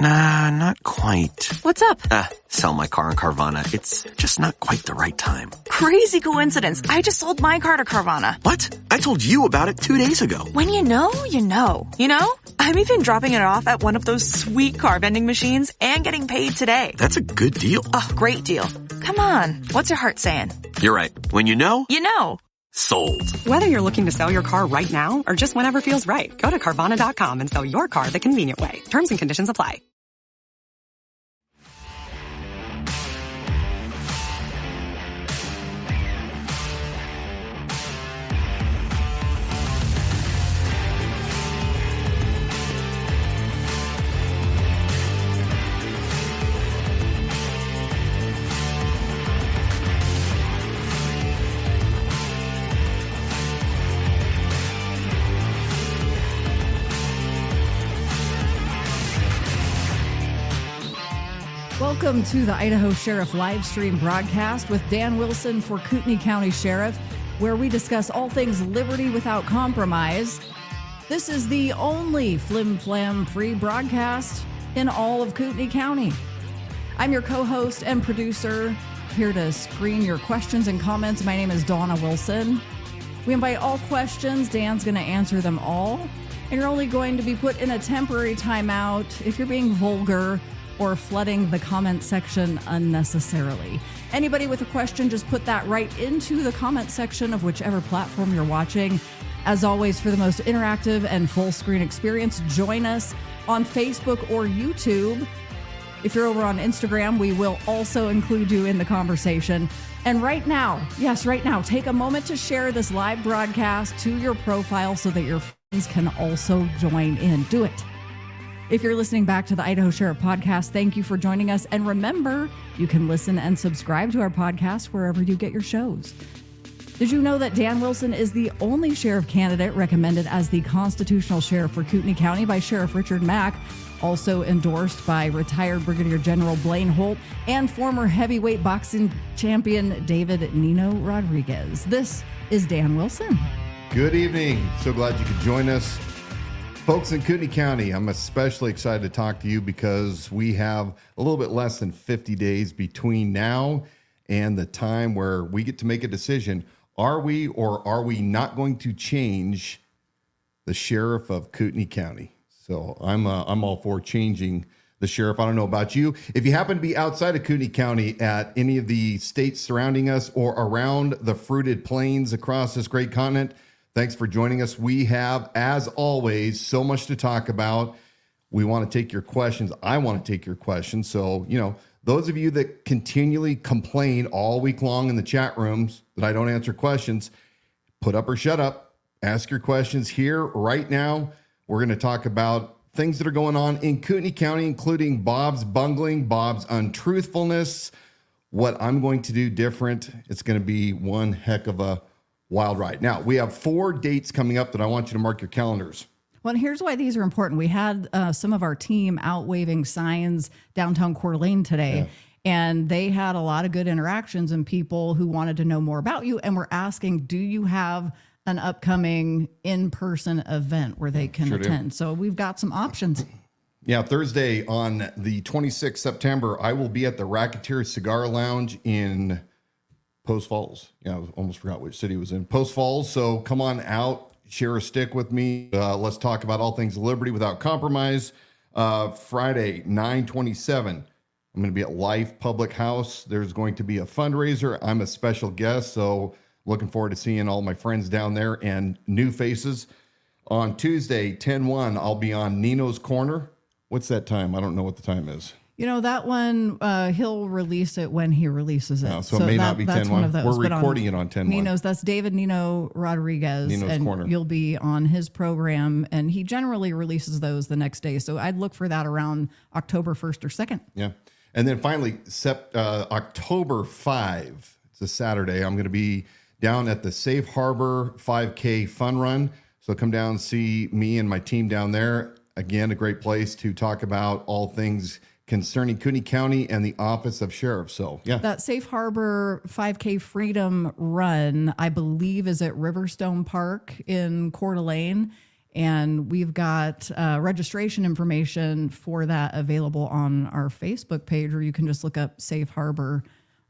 Nah, not quite. What's up? Sell my car on Carvana. It's just not quite the right time. Crazy coincidence. I just sold my car to Carvana. What? I told you about it 2 days ago. When you know, you know. You know? I'm even dropping it off at one of those sweet car vending machines and getting paid today. That's a good deal. Oh, great deal. Come on. What's your heart saying? You're right. When you know. You know. Sold. Whether you're looking to sell your car right now or just whenever feels right, go to Carvana.com and sell your car the convenient way. Terms and conditions apply. Welcome to the Idaho Sheriff Livestream Broadcast with Dan Wilson for Kootenai County Sheriff, where we discuss all things liberty without compromise. This is the only flim-flam free broadcast in all of Kootenai County. I'm your co-host and producer, here to screen your questions and comments. My name is Dawna Wilson. We invite all questions. Dan's going to answer them all. And you're only going to be put in a temporary timeout if you're being vulgar or flooding the comment section unnecessarily. Anybody with a question, just put that right into the comment section of whichever platform you're watching. As always, for the most interactive and full screen experience, join us on Facebook or YouTube. If you're over on Instagram, we will also include you in the conversation. And right now, yes, right now, take a moment to share this live broadcast to your profile so that your friends can also join in. Do it. If you're listening back to the Idaho Sheriff Podcast, thank you for joining us. And remember, you can listen and subscribe to our podcast wherever you get your shows. Did you know that Dan Wilson is the only sheriff candidate recommended as the constitutional sheriff for Kootenai County by Sheriff Richard Mack, also endorsed by retired Brigadier General Blaine Holt and former heavyweight boxing champion David Nino Rodriguez? This is Dan Wilson. Good evening. So glad you could join us. Folks in Kootenai County, I'm especially excited to talk to you because we have a little bit less than 50 days between now and the time where we get to make a decision. Are we or are we not going to change the sheriff of Kootenai County? So I'm all for changing the sheriff. I don't know about you. If you happen to be outside of Kootenai County at any of the states surrounding us or around the fruited plains across this great continent, thanks for joining us. We have, as always, so much to talk about. We want to take your questions. I want to take your questions. So, those of you that continually complain all week long in the chat rooms that I don't answer questions, put up or shut up. Ask your questions here right now. We're going to talk about things that are going on in Kootenai County, including Bob's bungling, Bob's untruthfulness, what I'm going to do different. It's going to be one heck of a wild ride. Now, we have 4 dates coming up that I want you to mark your calendars. Well, and here's why these are important. We had some of our team out waving signs downtown Coeur d'Alene today, and they had a lot of good interactions and people who wanted to know more about you and were asking, do you have an upcoming in-person event where they can attend? So we've got some options. Yeah, Thursday on the 26th September, I will be at the Racketeer Cigar Lounge in Post Falls. Yeah, I almost forgot which city it was in. Post Falls. So come on out, share a stick with me. Let's talk about all things liberty without compromise. Friday, 9/27. I'm going to be at Life Public House. There's going to be a fundraiser. I'm a special guest, so looking forward to seeing all my friends down there and new faces. On Tuesday, 10/1, I'll be on Nino's Corner. What's that time? I don't know what the time is. That one, he'll release it when he releases it. No, so it may not be 10/1. We're recording it on 10/1. Nino's, that's David Nino Rodriguez. Nino's Corner. You'll be on his program, and he generally releases those the next day. So I'd look for that around October 1st or 2nd. Yeah. And then finally, October 5, it's a Saturday, I'm going to be down at the Safe Harbor 5K Fun Run. So come down and see me and my team down there. Again, a great place to talk about all things concerning Kootenai County and the Office of Sheriff. So, yeah. That Safe Harbor 5K Freedom Run, I believe, is at Riverstone Park in Coeur d'Alene. And we've got registration information for that available on our Facebook page, or you can just look up Safe Harbor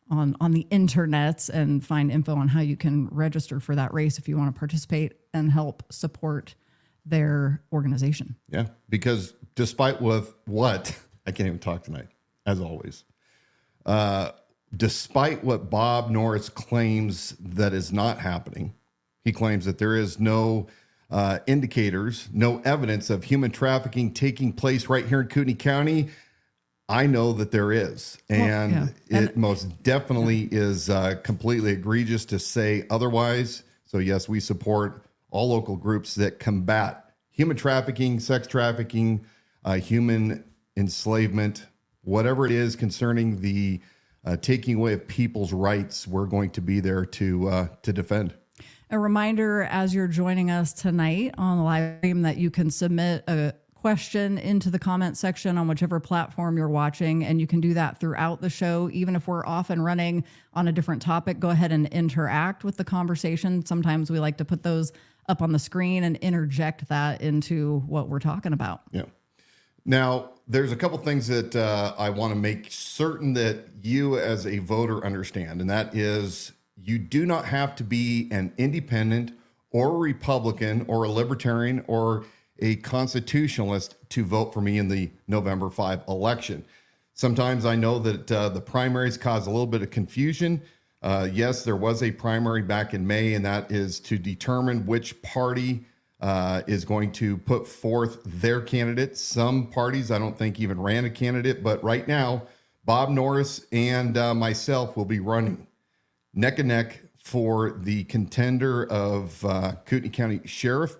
on the internets and find info on how you can register for that race if you want to participate and help support their organization. Yeah, because despite what I can't even talk tonight, as always. Despite what Bob Norris claims that is not happening, he claims that there is no indicators, no evidence of human trafficking taking place right here in Kootenai County. I know that there is, and it most definitely is completely egregious to say otherwise. So yes, we support all local groups that combat human trafficking, sex trafficking, human enslavement, whatever it is concerning the taking away of people's rights. We're going to be there to defend. A reminder as you're joining us tonight on the live stream that you can submit a question into the comment section on whichever platform you're watching, and you can do that throughout the show. Even if we're off and running on a different topic, go ahead and interact with the conversation. Sometimes we like to put those up on the screen and interject that into what we're talking about. Yeah. Now, there's a couple things that I want to make certain that you as a voter understand, and that is you do not have to be an independent or a Republican or a libertarian or a constitutionalist to vote for me in the November 5 election. Sometimes I know that the primaries cause a little bit of confusion. Yes, there was a primary back in May, and that is to determine which party is going to put forth their candidate. Some parties I don't think even ran a candidate, but right now, Bob Norris and myself will be running neck and neck for the contender of Kootenai County Sheriff.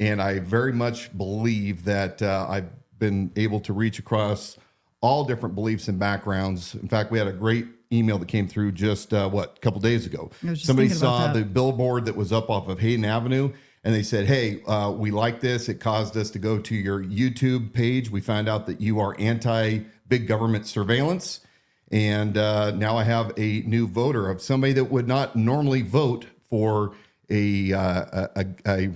And I very much believe that I've been able to reach across all different beliefs and backgrounds. In fact, we had a great email that came through just, a couple days ago. Somebody saw the billboard that was up off of Hayden Avenue, and they said, hey, we like this. It caused us to go to your YouTube page. We found out that you are anti-big government surveillance. And now I have a new voter of somebody that would not normally vote for a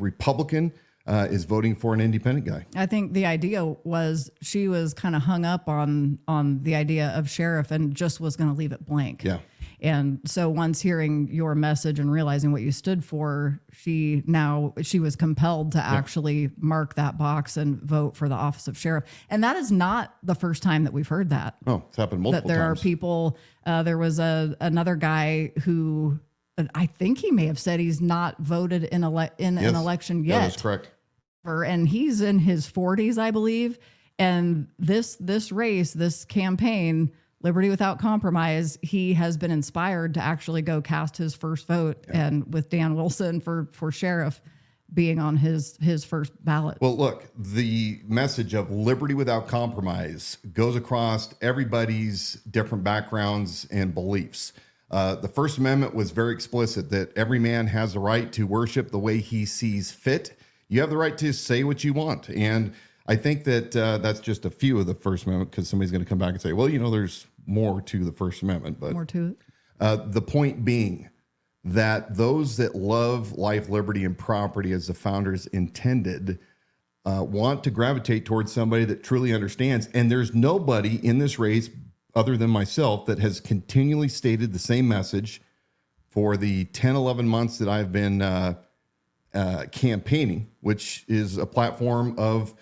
Republican, is voting for an independent guy. I think the idea was she was kind of hung up on the idea of sheriff and just was going to leave it blank. Yeah. And so once hearing your message and realizing what you stood for, she was compelled to actually mark that box and vote for the office of sheriff. And that is not the first time that we've heard that. Oh, it's happened multiple times. That there are people, there was another guy who I think he may have said he's not voted in an election yet. Yeah, that's correct. And he's in his 40s, I believe. And this race, this campaign, Liberty Without Compromise, he has been inspired to actually go cast his first vote. Yeah. And with Dan Wilson for sheriff being on his first ballot. Well, look, the message of Liberty Without Compromise goes across everybody's different backgrounds and beliefs. The First Amendment was very explicit that every man has the right to worship the way he sees fit. You have the right to say what you want. And I think that that's just a few of the First Amendment, because somebody's going to come back and say, well, there's more to the First Amendment. But more to it. The point being that those that love life, liberty, and property as the founders intended want to gravitate towards somebody that truly understands. And there's nobody in this race other than myself that has continually stated the same message for the 10, 11 months that I've been campaigning, which is a platform of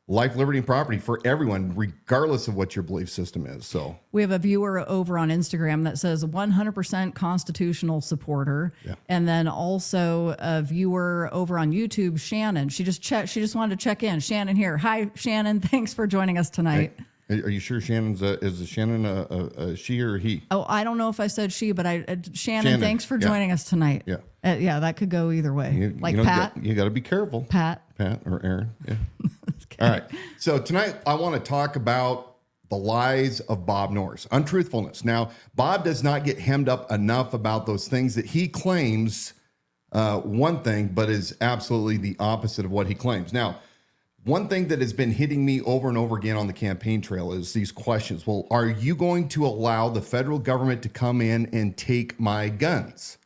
life, liberty, and property for everyone, regardless of what your belief system is. So we have a viewer over on Instagram that says 100% constitutional supporter. Yeah. And then also a viewer over on YouTube, Shannon. She just wanted to check in. Shannon here. Hi, Shannon. Thanks for joining us tonight. Hey. Are you sure is Shannon a she or a he? Oh, I don't know if I said she, but Shannon, thanks for joining us tonight. Yeah. Yeah, that could go either way. Pat. You got to be careful. Pat or Aaron. Yeah. Okay. All right. So tonight I want to talk about the lies of Bob Norris, untruthfulness. Now, Bob does not get hemmed up enough about those things that he claims one thing, but is absolutely the opposite of what he claims. Now, one thing that has been hitting me over and over again on the campaign trail is these questions. Well, are you going to allow the federal government to come in and take my guns?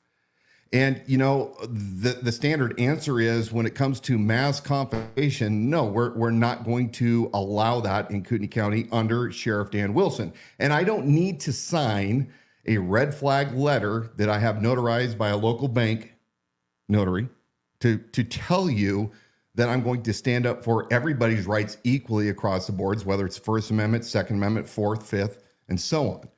And, the standard answer is when it comes to mass confiscation, no, we're not going to allow that in Kootenai County under Sheriff Dan Wilson. And I don't need to sign a red flag letter that I have notarized by a local bank notary to tell you that I'm going to stand up for everybody's rights equally across the boards, whether it's First Amendment, Second Amendment, Fourth, Fifth, and so on.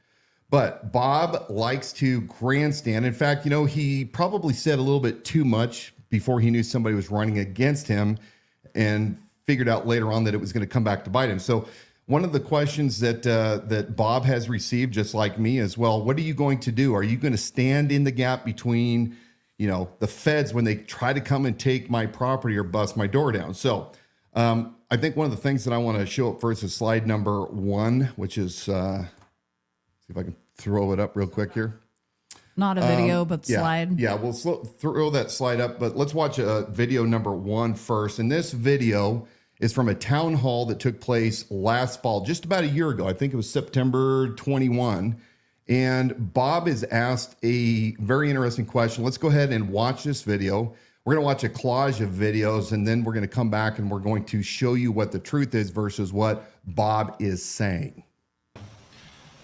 But Bob likes to grandstand. In fact, he probably said a little bit too much before he knew somebody was running against him and figured out later on that it was going to come back to bite him. So one of the questions that Bob has received, just like me as well, what are you going to do? Are you going to stand in the gap between, the feds when they try to come and take my property or bust my door down? So I think one of the things that I want to show up first is slide number 1, which is, see if I can throw it up real quick here. Not a video, but slide. Yeah, we'll throw that slide up, but let's watch video number 1 first. And this video is from a town hall that took place last fall, just about a year ago. I think it was September 21. And Bob is asked a very interesting question. Let's go ahead and watch this video. We're going to watch a collage of videos, and then we're going to come back and we're going to show you what the truth is versus what Bob is saying.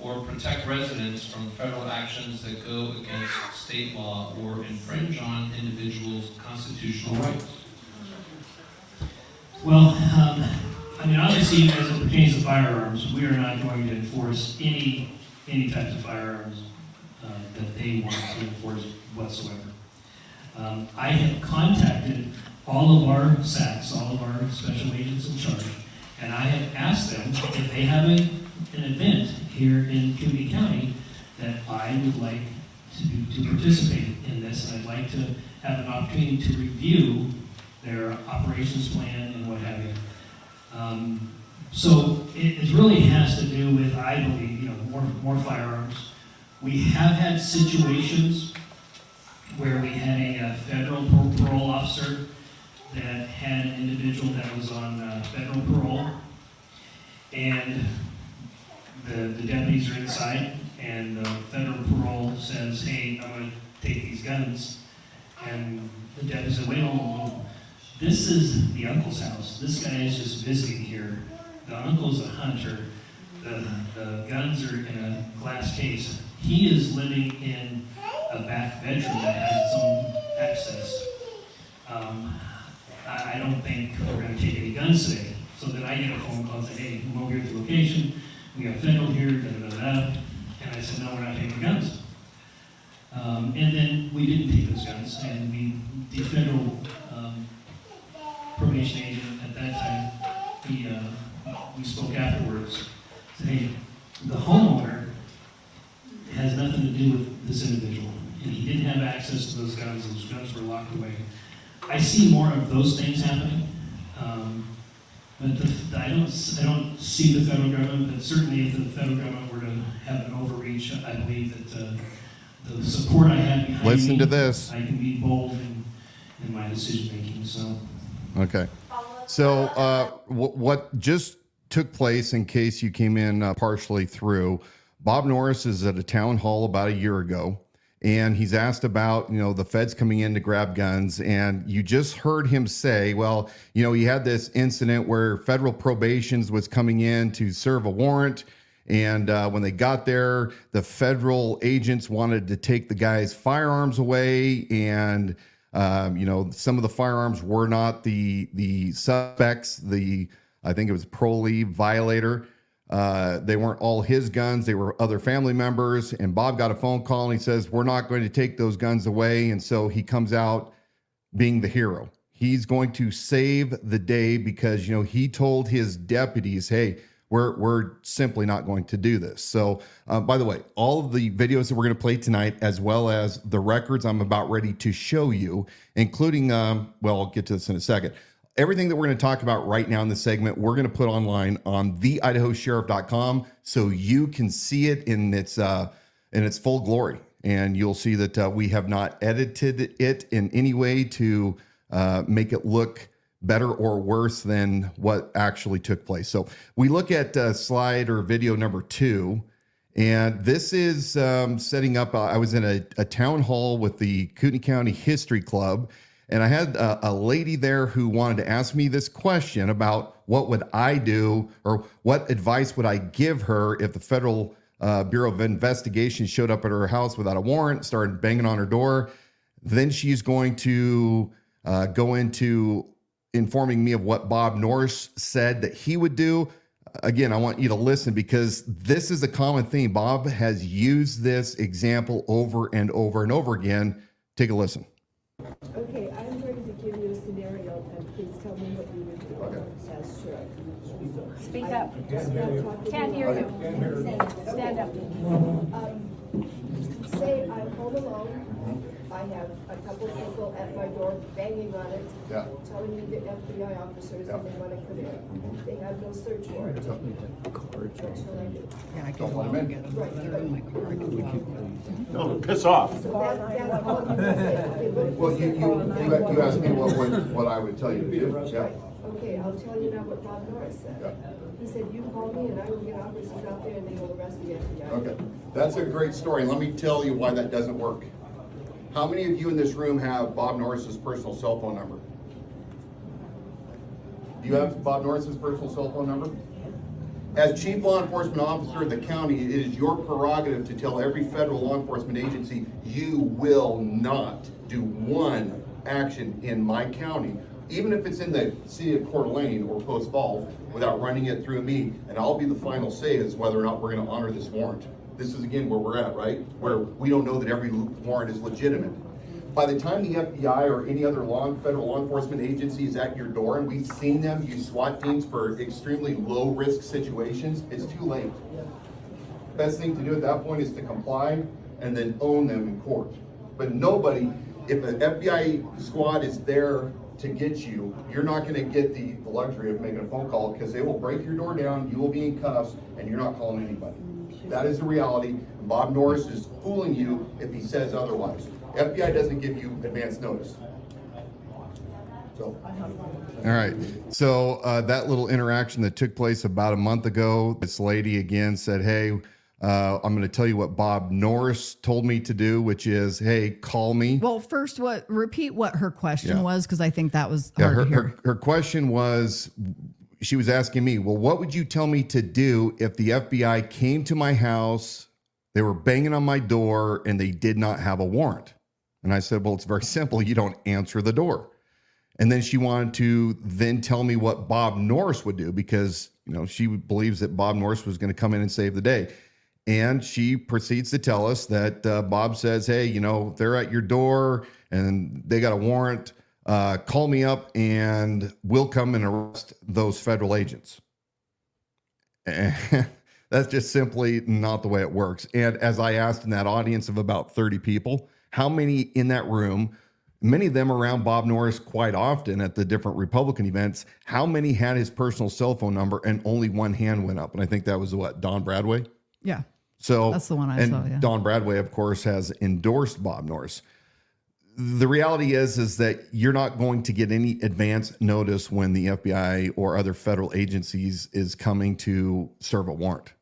Or protect residents from federal actions that go against state law or infringe on individuals' constitutional rights? Well, obviously, as it pertains to firearms, we are not going to enforce any types of firearms that they want to enforce whatsoever. I have contacted all of our SACs, all of our special agents in charge, and I have asked them if they have an event here in Kootenai County that I would like to participate in this, and I'd like to have an opportunity to review their operations plan and what have you. So it really has to do with, I believe, more firearms. We have had situations where we had a federal parole officer that had an individual that was on federal parole, and the deputies are inside, and the federal parole says, hey, I'm going to take these guns. And the deputy said, wait, hold. This is the uncle's house. This guy is just visiting here. The uncle's a hunter. The guns are in a glass case. He is living in a back bedroom that has its own access. I don't think we're going to take any guns today. So then I get a phone call and say, hey, come over here to the location. We got federal here, da-da-da-da. And I said, no, we're not taking guns. And then we didn't take those guns. And the federal probation agent at that time, we spoke afterwards, said, hey, the homeowner has nothing to do with this individual. And he didn't have access to those guns. Those guns were locked away. I see more of those things happening. But I don't see the federal government, but certainly if the federal government were to have an overreach, I believe that the support I have behind me, listen to this. I can be bold in my decision making. So. Okay. So what just took place, in case you came in partially through, Bob Norris is at a town hall about a year ago, and he's asked about, the feds coming in to grab guns. And you just heard him say, well, he had this incident where federal probations was coming in to serve a warrant. And when they got there, the federal agents wanted to take the guy's firearms away. And, some of the firearms were not the suspects, I think it was parolee violator. They weren't all his guns. They were other family members. And Bob got a phone call and he says, we're not going to take those guns away. And so he comes out being the hero. He's going to save the day because, he told his deputies, hey, we're simply not going to do this. So, by the way, all of the videos that we're going to play tonight, as well as the records I'm about ready to show you, including, I'll get to this in a second. Everything that we're going to talk about right now in this segment, we're going to put online on theidahosheriff.com so you can see it in its full glory. And you'll see that we have not edited it in any way to make it look better or worse than what actually took place. So we look at slide or video number 2, And this is setting up, I was in a town hall with the Kootenai County History Club, and I had a lady there who wanted to ask me this question about what would I do, or what advice would I give her if the Federal Bureau of Investigation showed up at her house without a warrant, started banging on her door. Then she's going to go into informing me of what Bob Norris said that he would do. Again, I want you to listen because this is a common theme. Bob has used this example over and over and over again. Take a listen. Okay, I'm going to give you a scenario, and please tell me what you would do as sheriff. Speak up. Just Can't hear you. Stand up. Say I'm home alone. I have a couple of people at my door banging on it, telling me the FBI officers and they want to come in. They have no search warrant. What shall I do? Yeah, I Don't let him in. Right. No, piss off. So that's all you can say. Okay, what if You asked me what I would tell you to do. Yeah. Okay, I'll tell you now what Bob Norris said. He said, you call me and I will get officers out there and they will arrest the FBI. Okay, that's a great story. Let me tell you why that doesn't work. How many of you in this room have Bob Norris's personal cell phone number? Do you have Bob Norris's personal cell phone number? As chief law enforcement officer of the county, it is your prerogative to tell every federal law enforcement agency, you will not do one action in my county, even if it's in the city of Coeur d'Alene or Post Falls, without running it through me, and I'll be the final say as whether or not we're going to honor this warrant. This is again where we're at, right? Where we don't know that every warrant is legitimate. By the time the FBI or any other federal law enforcement agency is at your door, and we've seen them use SWAT teams for extremely low risk situations, it's too late. Best thing to do at that point is to comply and then own them in court. But nobody, if an FBI squad is there to get you, you're not going to get the luxury of making a phone call, because they will break your door down, you will be in cuffs, and you're not calling anybody. That is the reality. Bob Norris is fooling you if he says otherwise. FBI doesn't give you advance notice. So. All right. So that little interaction that took place about a month ago, this lady again said, hey, I'm going to tell you what Bob Norris told me to do, which is, hey, call me. Well, first, repeat what her question was, because I think that was hard to hear. Her question was, she was asking me, well, what would you tell me to do if the FBI came to my house, they were banging on my door, and they did not have a warrant? And I said, well, it's very simple. You don't answer the door. And then she wanted to then tell me what Bob Norris would do, because, she believes that Bob Norris was going to come in and save the day. And she proceeds to tell us that Bob says, hey, they're at your door and they got a warrant. Call me up and we'll come and arrest those federal agents. And that's just simply not the way it works. And as I asked in that audience of about 30 people, how many in that room, many of them around Bob Norris quite often at the different Republican events, how many had his personal cell phone number, and only one hand went up? And I think that was Don Bradway? Yeah. So that's the one I saw. Yeah. Don Bradway, of course, has endorsed Bob Norris. The reality is that you're not going to get any advance notice when the FBI or other federal agencies is coming to serve a warrant.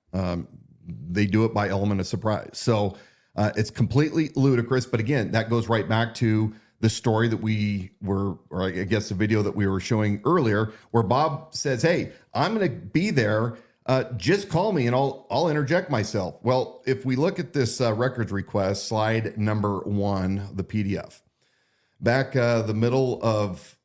They do it by element of surprise. So it's completely ludicrous. But again, that goes right back to the story that we were, or I guess the video that we were showing earlier, where Bob says, hey, I'm going to be there. Just call me and I'll interject myself. Well, if we look at this records request, slide number 1, the PDF, back the middle of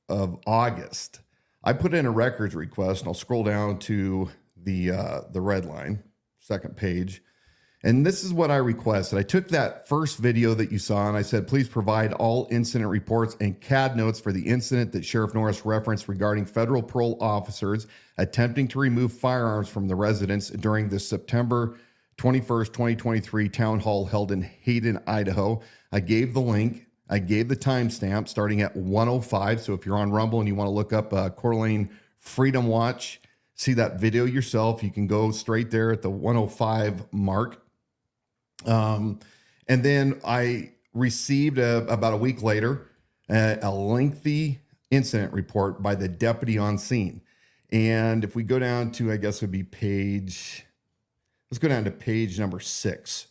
August, I put in a records request, and I'll scroll down to the red line, second page. And this is what I requested. I took that first video that you saw and I said, please provide all incident reports and CAD notes for the incident that Sheriff Norris referenced regarding federal parole officers attempting to remove firearms from the residence during the September 21st, 2023 town hall held in Hayden, Idaho. I gave the link. I gave the timestamp starting at 1:05. So if you're on Rumble and you want to look up Coeur d'Alene Freedom Watch, see that video yourself, you can go straight there at the 1:05 mark. And then I received about a week later a lengthy incident report by the deputy on scene. And if we go down to, I guess it would be page Let's go down to page number 6.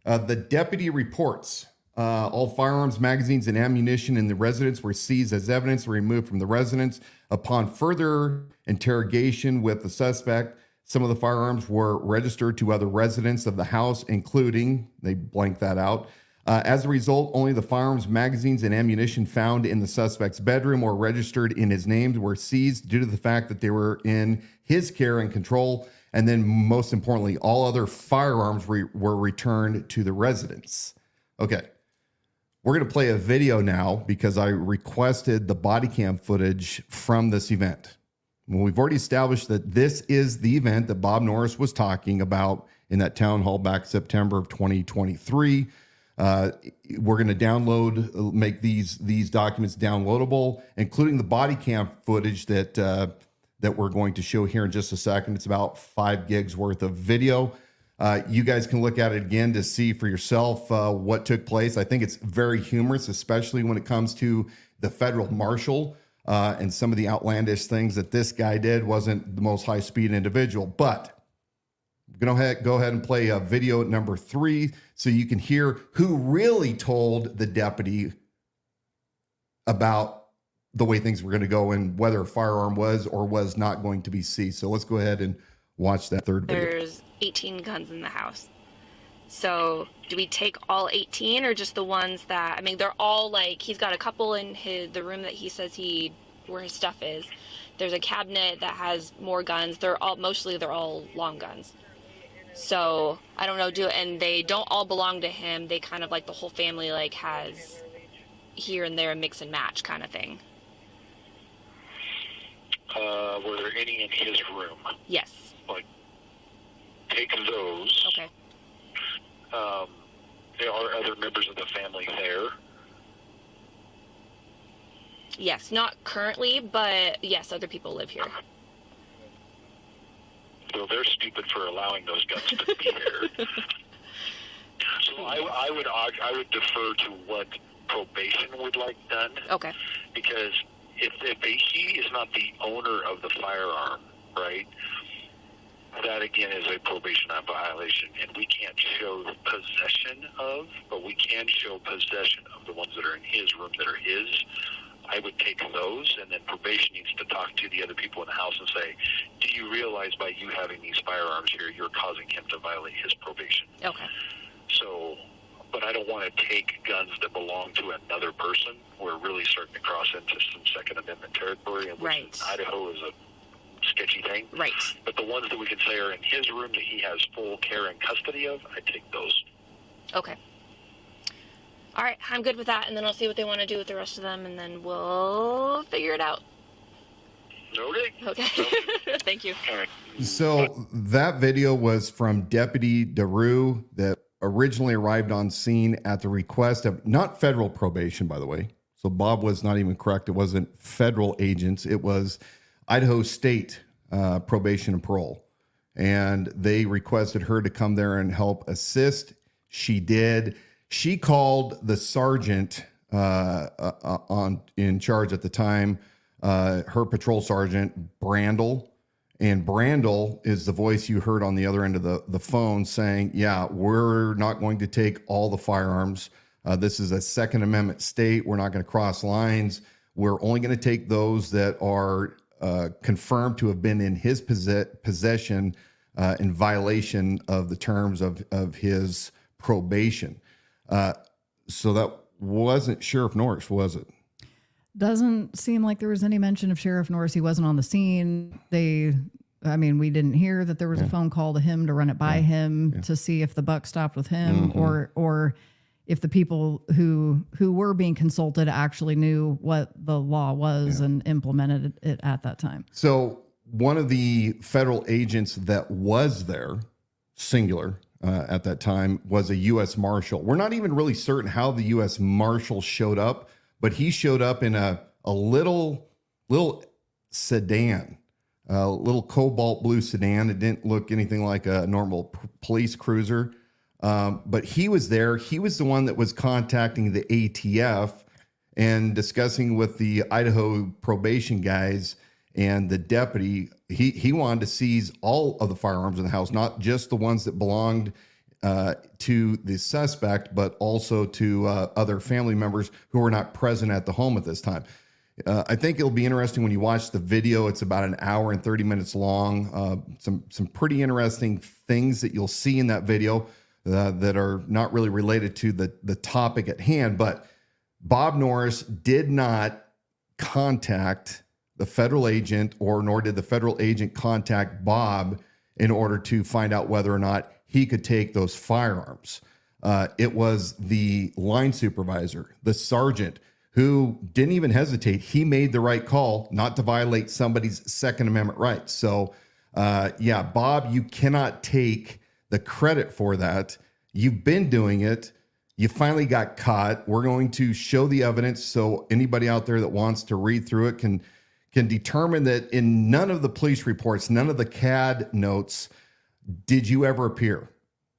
The deputy reports all firearms, magazines, and ammunition in the residence were seized as evidence and removed from the residence. Upon further interrogation with the suspect, some of the firearms were registered to other residents of the house, including, they blanked that out. As a result, only the firearms, magazines, and ammunition found in the suspect's bedroom or registered in his name were seized due to the fact that they were in his care and control. And then most importantly, all other firearms were returned to the residence. Okay. We're going to play a video now because I requested the body cam footage from this event. Well, we've already established that this is the event that Bob Norris was talking about in that town hall back September of 2023. We're going to make these documents downloadable, including the body cam footage that we're going to show here in just a second. It's about 5 gigs worth of video. You guys can look at it again to see for yourself what took place. I think it's very humorous, especially when it comes to the federal marshal and some of the outlandish things that this guy did. Wasn't the most high-speed individual, but I'm going to go ahead and play video number 3 so you can hear who really told the deputy about the way things were going to go and whether a firearm was or was not going to be seized. So let's go ahead and watch that third video. There's 18 guns in the house. So do we take all 18 or just the ones that, I mean, they're all like, he's got a couple in the room that he says where his stuff is. There's a cabinet that has more guns. They're all long guns. So I don't know, and they don't all belong to him. They kind of like the whole family like has here and there a mix and match kind of thing. Were there any in his room? Yes. Like, take those. Okay. There are other members of the family there. Yes, not currently, but yes, other people live here. So they're stupid for allowing those guns to be there. So I would defer to what probation would like done. Okay. Because if he is not the owner of the firearm, right, that again is a probation violation, and we can't show possession of, but we can show possession of the ones that are in his room that are his. I would take those, and then probation needs to talk to the other people in the house and say, do you realize by you having these firearms here, you're causing him to violate his probation? Okay. So, but I don't want to take guns that belong to another person. We're really starting to cross into some Second Amendment territory, and which in Idaho is a sketchy thing. Right. But the ones that we can say are in his room that he has full care and custody of, I take those. Okay. All right, I'm good with that, and then I'll see what they want to do with the rest of them, and then we'll figure it out. Okay. Thank you. All right. So that video was from Deputy DeRue that originally arrived on scene at the request of not federal probation, by the way. So Bob was not even correct. It wasn't federal agents. It was Idaho State probation and parole. And they requested her to come there and help assist. She did. She called the sergeant in charge at the time, her patrol sergeant, Brandel. And Brandel is the voice you heard on the other end of the phone saying, yeah, we're not going to take all the firearms. This is a Second Amendment state. We're not going to cross lines. We're only going to take those that are confirmed to have been in his possession in violation of the terms of his probation. So that wasn't Sheriff Norris, was it? Doesn't seem like there was any mention of Sheriff Norris. He wasn't on the scene. We didn't hear that there was a phone call to him to run it by him to see if the buck stopped with him, or if the people who were being consulted actually knew what the law was and implemented it at that time. So one of the federal agents that was there, singular, at that time was a U.S. Marshal. We're not even really certain how the U.S. Marshal showed up, but he showed up in a little sedan, a little cobalt blue sedan. It didn't look anything like a normal police cruiser, but he was there. He was the one that was contacting the ATF and discussing with the Idaho probation guys And the deputy, he wanted to seize all of the firearms in the house, not just the ones that belonged to the suspect, but also to other family members who were not present at the home at this time. I think it'll be interesting when you watch the video. It's about an hour and 30 minutes long. Some pretty interesting things that you'll see in that video that are not really related to the topic at hand. But Bob Norris did not contact the federal agent, or nor did the federal agent contact Bob in order to find out whether or not he could take those firearms. It was the line supervisor, the sergeant, who didn't even hesitate. He made the right call not to violate somebody's Second Amendment rights. So, yeah, Bob, you cannot take the credit for that. You've been doing it. You finally got caught. We're going to show the evidence so anybody out there that wants to read through it can determine that in none of the police reports, none of the CAD notes, did you ever appear.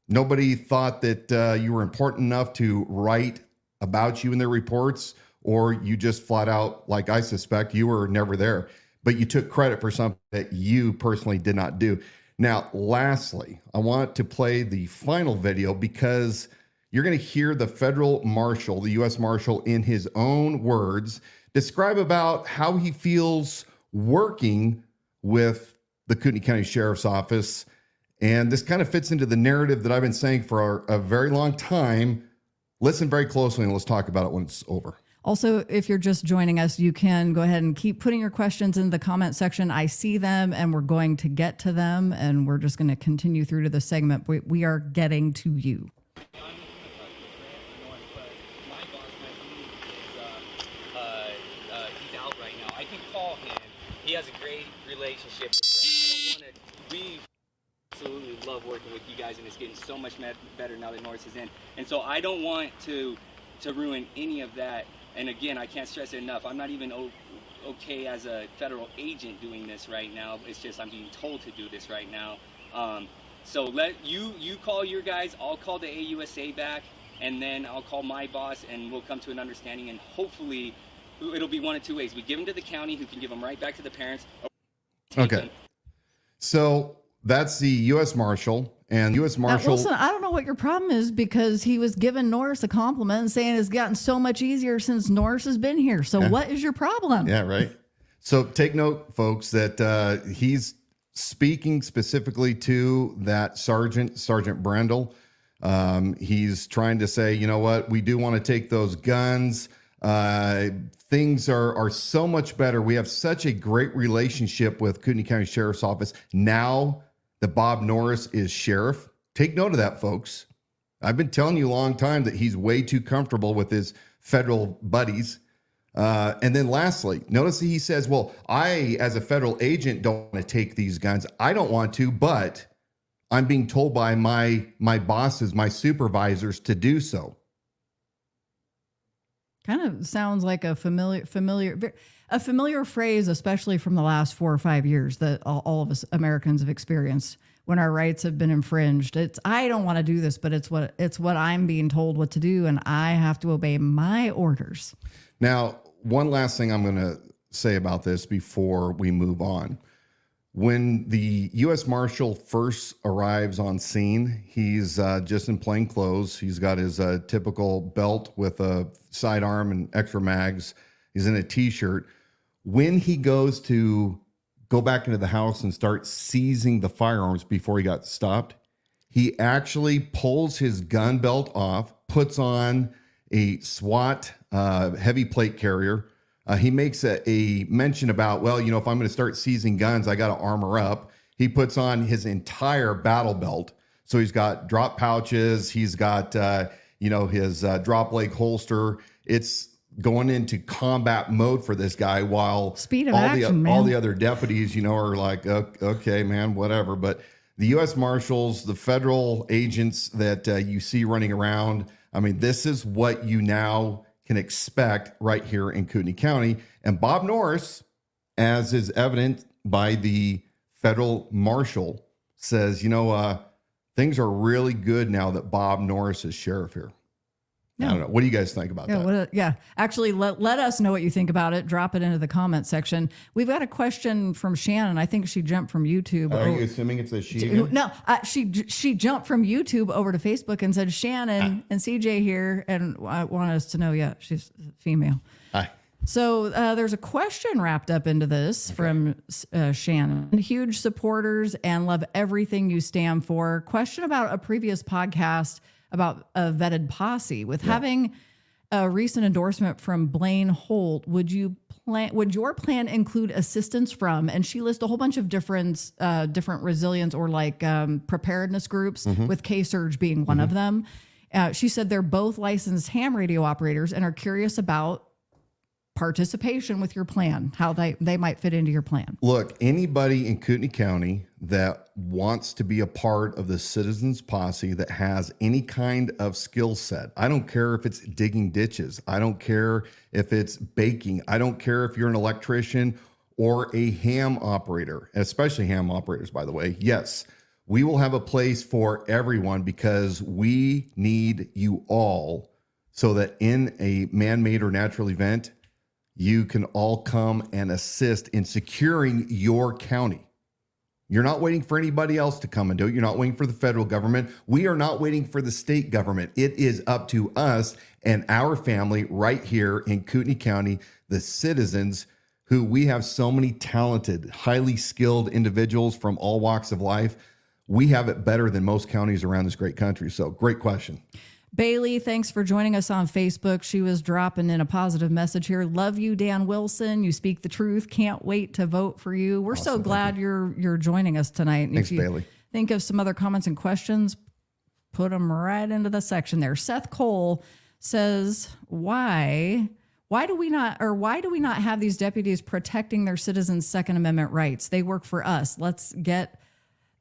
Nobody thought that you were important enough to write about you in their reports, or you just flat out, like I suspect, you were never there, but you took credit for something that you personally did not do. Now, lastly, I want to play the final video because you're going to hear the federal marshal, the U.S. Marshal, in his own words, describe about how he feels working with the Kootenai County Sheriff's Office. And this kind of fits into the narrative that I've been saying for a very long time. Listen very closely and let's talk about it when it's over. Also, if you're just joining us, you can go ahead and keep putting your questions in the comment section. I see them and we're going to get to them, and we're just going to continue through to the segment. We are getting to you. He's out right now. I can call him. He has a great relationship with Fred. I don't want to. We absolutely love working with you guys, and it's getting so much better now that Norris is in. And so I don't want to ruin any of that. And again, I can't stress it enough. I'm not even okay as a federal agent doing this right now. It's just I'm being told to do this right now. So let you call your guys. I'll call the AUSA back, and then I'll call my boss, and we'll come to an understanding. And hopefully, it'll be one of two ways. We give them to the county, who can give them right back to the parents. Okay. So that's the U.S. Marshal. And U.S. Marshal... Wilson, I don't know what your problem is, because he was giving Norris a compliment and saying it's gotten so much easier since Norris has been here. So what is your problem? Yeah, right. So take note, folks, that he's speaking specifically to that Sergeant Brendel. He's trying to say, you know what, we do want to take those guns. Things are so much better. We have such a great relationship with Kootenai County Sheriff's Office now that Bob Norris is sheriff. Take note of that, folks. I've been telling you a long time that he's way too comfortable with his federal buddies. And then lastly, notice that he says, well, I, as a federal agent, don't want to take these guns. I don't want to, but I'm being told by my bosses, my supervisors, to do so. Kind of sounds like a familiar phrase, especially from the last 4 or 5 years, that all of us Americans have experienced when our rights have been infringed. It's, I don't want to do this, but it's what I'm being told what to do, and I have to obey my orders. Now, one last thing I'm going to say about this before we move on. When the U.S. Marshal first arrives on scene, he's just in plain clothes. He's got his typical belt with a sidearm and extra mags. He's in a T-shirt. When he goes to go back into the house and start seizing the firearms before he got stopped, he actually pulls his gun belt off, puts on a SWAT heavy plate carrier. He makes a mention about, well, you know, if I'm going to start seizing guns, I got to armor up. He puts on his entire battle belt. So he's got drop pouches. He's got, his drop leg holster. It's going into combat mode for this guy, while speed of action, all the other deputies, are like, okay, man, whatever. But the U.S. Marshals, the federal agents that you see running around, I mean, this is what you now can expect right here in Kootenai County. And Bob Norris, as is evident by the federal marshal, says, things are really good now that Bob Norris is sheriff here. I don't know. What do you guys think about that? Actually, let us know what you think about it. Drop it into the comment section. We've got a question from Shannon. I think she jumped from YouTube. Are you assuming it's a she again? No, she jumped from YouTube over to Facebook and said, Shannon and CJ here, and I want us to know, she's female. Hi. So there's a question wrapped up into this from Shannon. Huge supporters and love everything you stand for. Question about a previous podcast about a vetted posse. With having a recent endorsement from Blaine Holt, would your plan include assistance from, and she lists a whole bunch of different resilience or like preparedness groups, with K-Surge being one of them. She said they're both licensed ham radio operators and are curious about participation with your plan, how they might fit into your plan. Look, anybody in Kootenai County that wants to be a part of the Citizens Posse that has any kind of skill set, I don't care if it's digging ditches, I don't care if it's baking, I don't care if you're an electrician or a ham operator, especially ham operators, by the way. Yes, we will have a place for everyone because we need you all so that in a man-made or natural event, you can all come and assist in securing your county. You're not waiting for anybody else to come and do it. You're not waiting for the federal government. We are not waiting for the state government. It is up to us and our family right here in Kootenai County, the citizens who we have so many talented, highly skilled individuals from all walks of life. We have it better than most counties around this great country. So great question. Bailey, thanks for joining us on Facebook. She was dropping in a positive message here. Love you, Dan Wilson. You speak the truth. Can't wait to vote for you. We're so glad you're joining us tonight. And Thanks, if you Bailey. think of some other comments and questions, put them right into the section there. Seth Cole says, why do we not have these deputies protecting their citizens' Second Amendment rights? They work for us. Let's get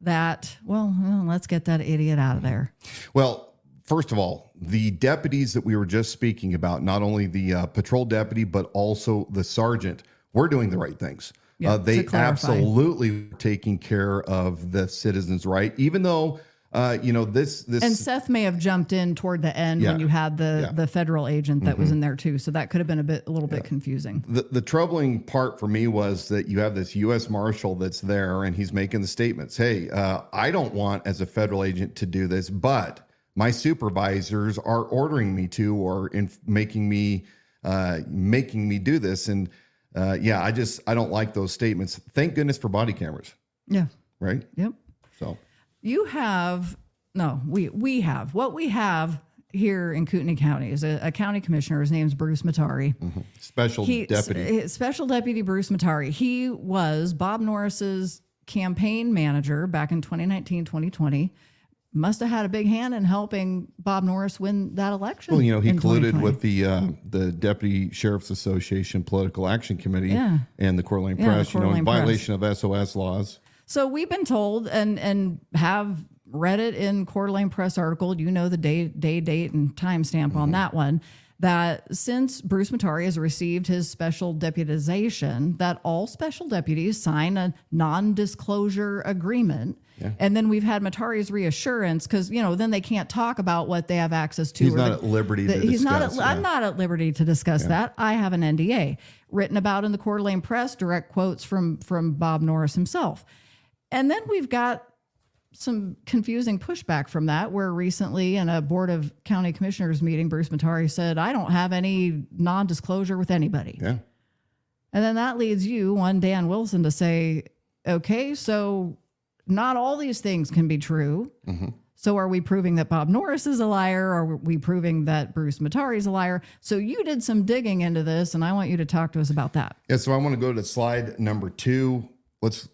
that idiot out of there. Well, first of all, the deputies that we were just speaking about, not only the patrol deputy, but also the sergeant, we're doing the right things. They absolutely are taking care of the citizens' right, even though, this. And Seth may have jumped in toward the end when you had the federal agent that was in there too. So that could have been a little bit confusing. The troubling part for me was that you have this U.S. Marshal that's there and he's making the statements. Hey, I don't want as a federal agent to do this, but my supervisors are ordering me to, or making me do this. And I don't like those statements. Thank goodness for body cameras. Yeah. Right. Yep. So we have what we have here in Kootenai County is a county commissioner. His name's Bruce Mattare. Special deputy. Special Deputy Bruce Mattare. He was Bob Norris's campaign manager back in 2019, 2020. Must have had a big hand in helping Bob Norris win that election. Well, he colluded with the Deputy Sheriff's Association Political Action Committee and the Coeur d'Alene Press, in violation of SOS laws. So we've been told and have read it in Coeur d'Alene Press article, the day, date, and timestamp on that one, that since Bruce Mattare has received his special deputization, that all special deputies sign a non-disclosure agreement. Yeah. And then we've had Mattare's reassurance because, then they can't talk about what they have access to. He's not at liberty to discuss. I'm not at liberty to discuss that. I have an NDA written about in the Coeur d'Alene Press, direct quotes from Bob Norris himself. And then we've got some confusing pushback from that, where recently in a Board of County Commissioners meeting, Bruce Mattare said, I don't have any non-disclosure with anybody. Yeah. And then that leads you, Dan Wilson, to say, okay, so not all these things can be true. So are we proving that Bob Norris is a liar? Or are we proving that Bruce Mattare is a liar? So you did some digging into this, and I want you to talk to us about that. Yeah, so I want to go to slide number 2. Let's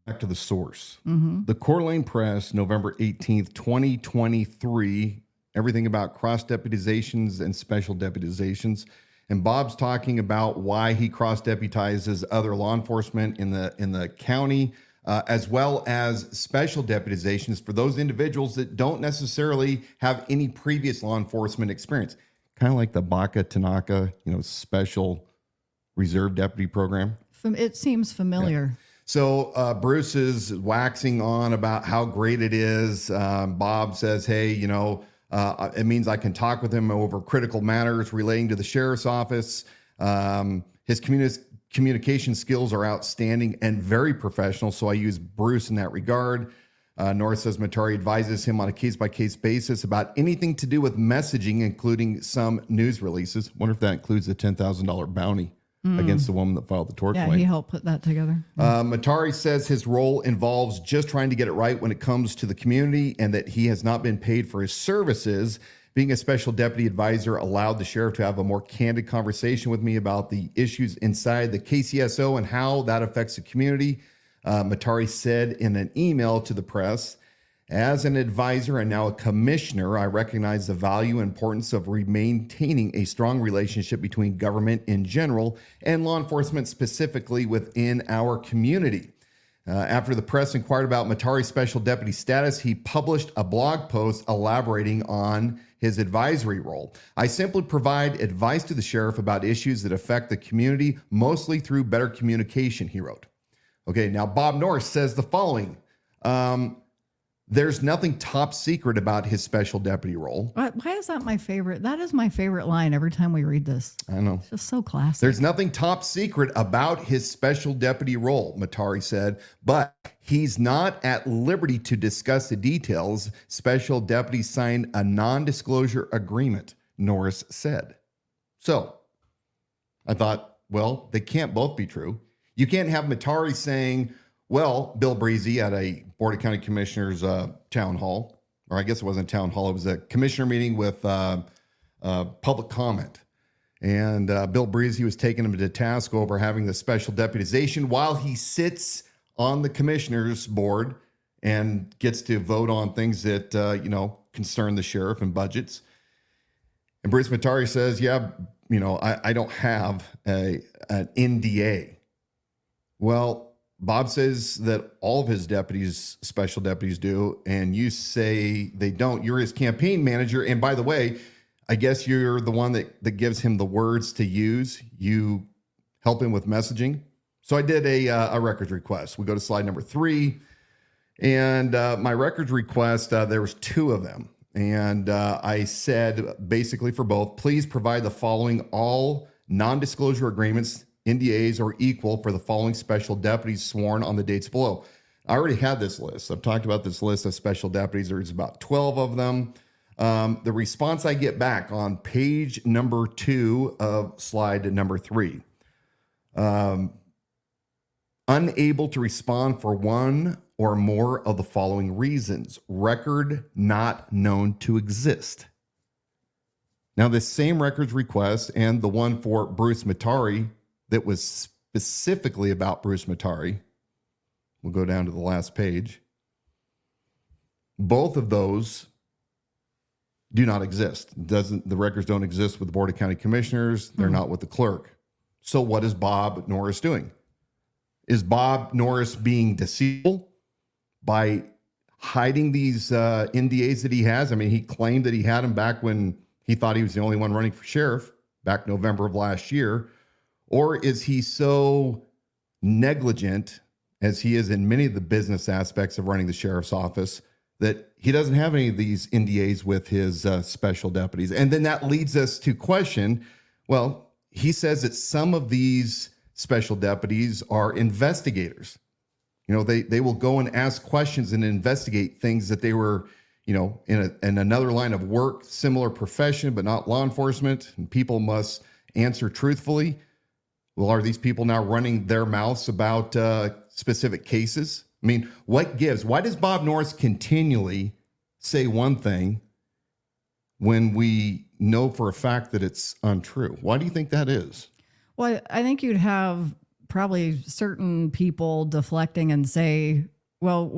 back to the source. The Coeur d'Alene Press, November 18th, 2023, everything about cross-deputizations and special deputizations. And Bob's talking about why he cross-deputizes other law enforcement in the county, as well as special deputizations for those individuals that don't necessarily have any previous law enforcement experience. Kind of like the Baca Tanaka, special reserve deputy program. It seems familiar. Yeah. So Bruce is waxing on about how great it is. Bob says, hey, It means I can talk with him over critical matters relating to the sheriff's office. His communication skills are outstanding and very professional, so I use Bruce in that regard. Norris says Mattare advises him on a case-by-case basis about anything to do with messaging, including some news releases. Wonder if that includes the $10,000 bounty against the woman that filed the tort claim. Yeah, he helped put that together. Mattare says his role involves just trying to get it right when it comes to the community and that he has not been paid for his services. Being a special deputy advisor allowed the sheriff to have a more candid conversation with me about the issues inside the KCSO and how that affects the community. Mattare said in an email to the press, as an advisor and now a commissioner, I recognize the value and importance of maintaining a strong relationship between government in general and law enforcement specifically within our community. After the press inquired about Mattare's special deputy status, he published a blog post elaborating on his advisory role. I simply provide advice to the sheriff about issues that affect the community, mostly through better communication, he wrote. Okay, now Bob Norris says the following. There's nothing top secret about his special deputy role. Why is that my favorite? That is my favorite line every time we read this. I know. It's just so classic. There's nothing top secret about his special deputy role, Mattare said, but he's not at liberty to discuss the details. Special deputies signed a non-disclosure agreement, Norris said. So I thought, well, they can't both be true. You can't have Mattare saying, well, Bill Breezy at a Board of County Commissioners town hall, or I guess it wasn't a town hall, it was a commissioner meeting with public comment. And Bill Breezy was taking him to task over having the special deputization while he sits on the commissioners board and gets to vote on things that, concern the sheriff and budgets. And Bruce Mattare says, yeah, I don't have an NDA. Well, Bob says that all of his deputies, special deputies do, and you say they don't. You're his campaign manager. And by the way, I guess you're the one that gives him the words to use. You help him with messaging. So I did a records request. We go to slide number 3. And my records request, there was 2 of them. And I said, basically for both, please provide the following all non-disclosure agreements, NDAs are equal for the following special deputies sworn on the dates below. I already had this list. I've talked about this list of special deputies. There's about 12 of them. The response I get back on page number 2 of slide number 3. Unable to respond for one or more of the following reasons. Record not known to exist. Now, this same records request and the one for Bruce Mattare that was specifically about Bruce Mattare. We'll go down to the last page. Both of those do not exist. The records don't exist with the Board of County Commissioners. They're not with the clerk. So what is Bob Norris doing? Is Bob Norris being deceitful by hiding these NDAs that he has? I mean, he claimed that he had them back when he thought he was the only one running for sheriff back November of last year. Or is he so negligent, as he is in many of the business aspects of running the sheriff's office, that he doesn't have any of these NDAs with his special deputies? And then that leads us to question, well, he says that some of these special deputies are investigators. They will go and ask questions and investigate things that they were, in another line of work, similar profession, but not law enforcement, and people must answer truthfully. Well, are these people now running their mouths about specific cases? I mean, what gives? Why does Bob Norris continually say one thing when we know for a fact that it's untrue? Why do you think that is? Well, I think you'd have probably certain people deflecting and say, well,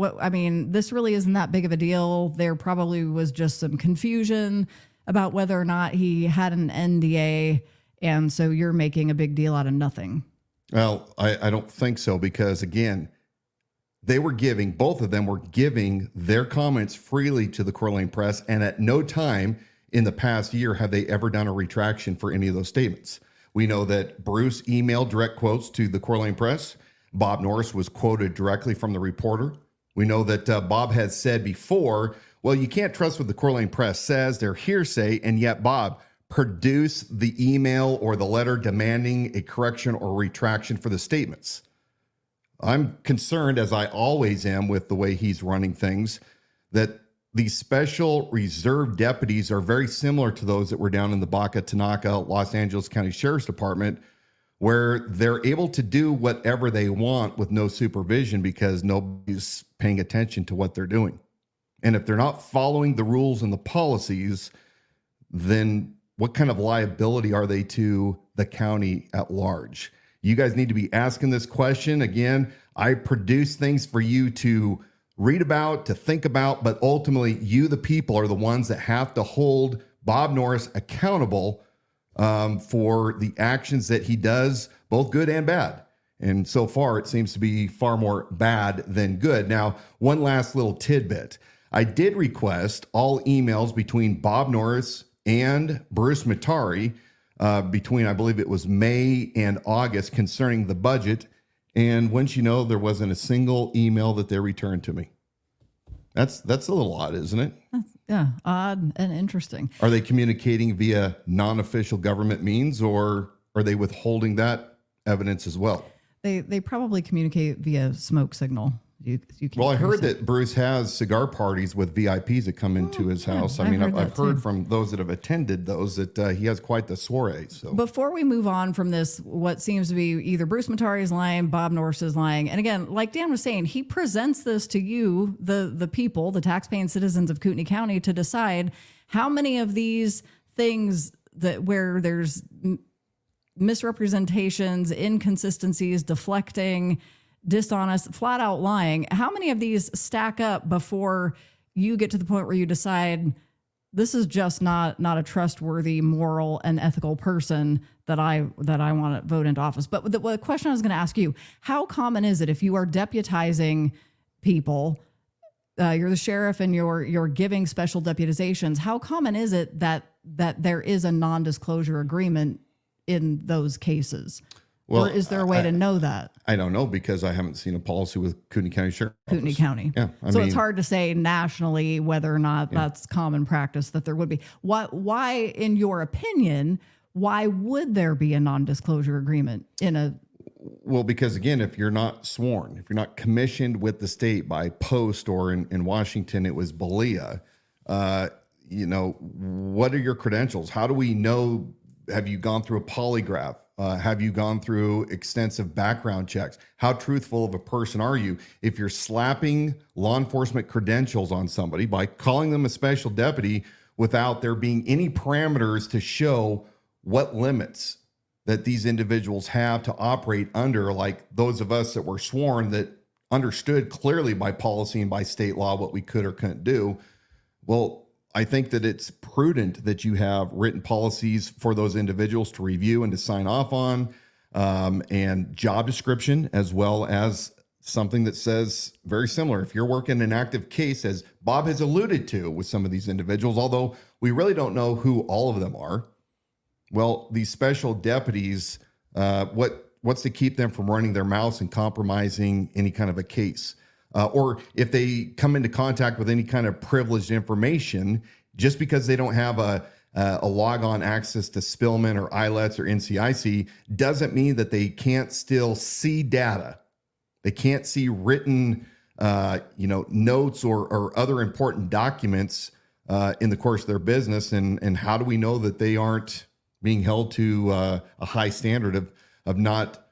this really isn't that big of a deal. There probably was just some confusion about whether or not he had an NDA. And so you're making a big deal out of nothing. Well, I don't think so, because again, both of them were giving their comments freely to the Coeur d'Alene Press. And at no time in the past year have they ever done a retraction for any of those statements. We know that Bruce emailed direct quotes to the Coeur d'Alene Press. Bob Norris was quoted directly from the reporter. We know that Bob has said before, Well, you can't trust what the Coeur d'Alene Press says. They're hearsay. And yet, Bob, produce the email or the letter demanding a correction or retraction for the statements. I'm concerned, as I always am with the way he's running things, that these special reserve deputies are very similar to those that were down in the Baca Tanaka, Los Angeles County Sheriff's Department, where they're able to do whatever they want with no supervision because nobody's paying attention to what they're doing. And if they're not following the rules and the policies, then what kind of liability are they to the county at large? You guys need to be asking this question. Again, I produce things for you to read about, to think about, but ultimately you, the people, are the ones that have to hold Bob Norris accountable for the actions that he does, both good and bad. And so far, it seems to be far more bad than good. Now, one last little tidbit. I did request all emails between Bob Norris and Bruce Mattare between, I believe it was May and August, concerning the budget. And once you know, there wasn't a single email that they returned to me. That's a little odd, isn't it? Yeah, odd and interesting. Are they communicating via non-official government means, or are they withholding that evidence as well? They probably communicate via smoke signal. You well, I heard that Bruce has cigar parties with VIPs that come into his house. I mean, I've heard from those that have attended those that he has quite the soiree. So before we move on from this, what seems to be either Bruce Mattare is lying, Bob Norris is lying. And again, like Dan was saying, he presents this to you, the people, the taxpaying citizens of Kootenai County, to decide how many of these things that where there's misrepresentations, inconsistencies, deflecting, dishonest, flat out lying. How many of these stack up before you get to the point where you decide this is just not a trustworthy, moral, and ethical person that I want to vote into office? But the question I was going to ask you, how common is it if you are deputizing people, you're the sheriff and you're giving special deputizations, how common is it that there is a non-disclosure agreement in those cases? Well, or is there a way to know that? I don't know, because I haven't seen a policy with Kootenai County Sheriff Office. Kootenai County. Yeah. I mean, it's hard to say nationally whether or not that's common practice that there would be. Why, in your opinion, why would there be a non-disclosure agreement in a... Well, because again, if you're not sworn, if you're not commissioned with the state by post, or in Washington, it was Belia, what are your credentials? How do we know? Have you gone through a polygraph? Have you gone through extensive background checks? How truthful of a person are you? If you're slapping law enforcement credentials on somebody by calling them a special deputy without there being any parameters to show what limits that these individuals have to operate under, like those of us that were sworn that understood clearly by policy and by state law what we could or couldn't do, well, I think that it's prudent that you have written policies for those individuals to review and to sign off on, and job description, as well as something that says very similar. If you're working an active case, as Bob has alluded to with some of these individuals, although we really don't know who all of them are, well, these special deputies, what's to keep them from running their mouths and compromising any kind of a case? Or if they come into contact with any kind of privileged information, just because they don't have a log-on access to Spillman or ILETS or NCIC, doesn't mean that they can't still see data. They can't see written, notes or other important documents in the course of their business. And how do we know that they aren't being held to a high standard of not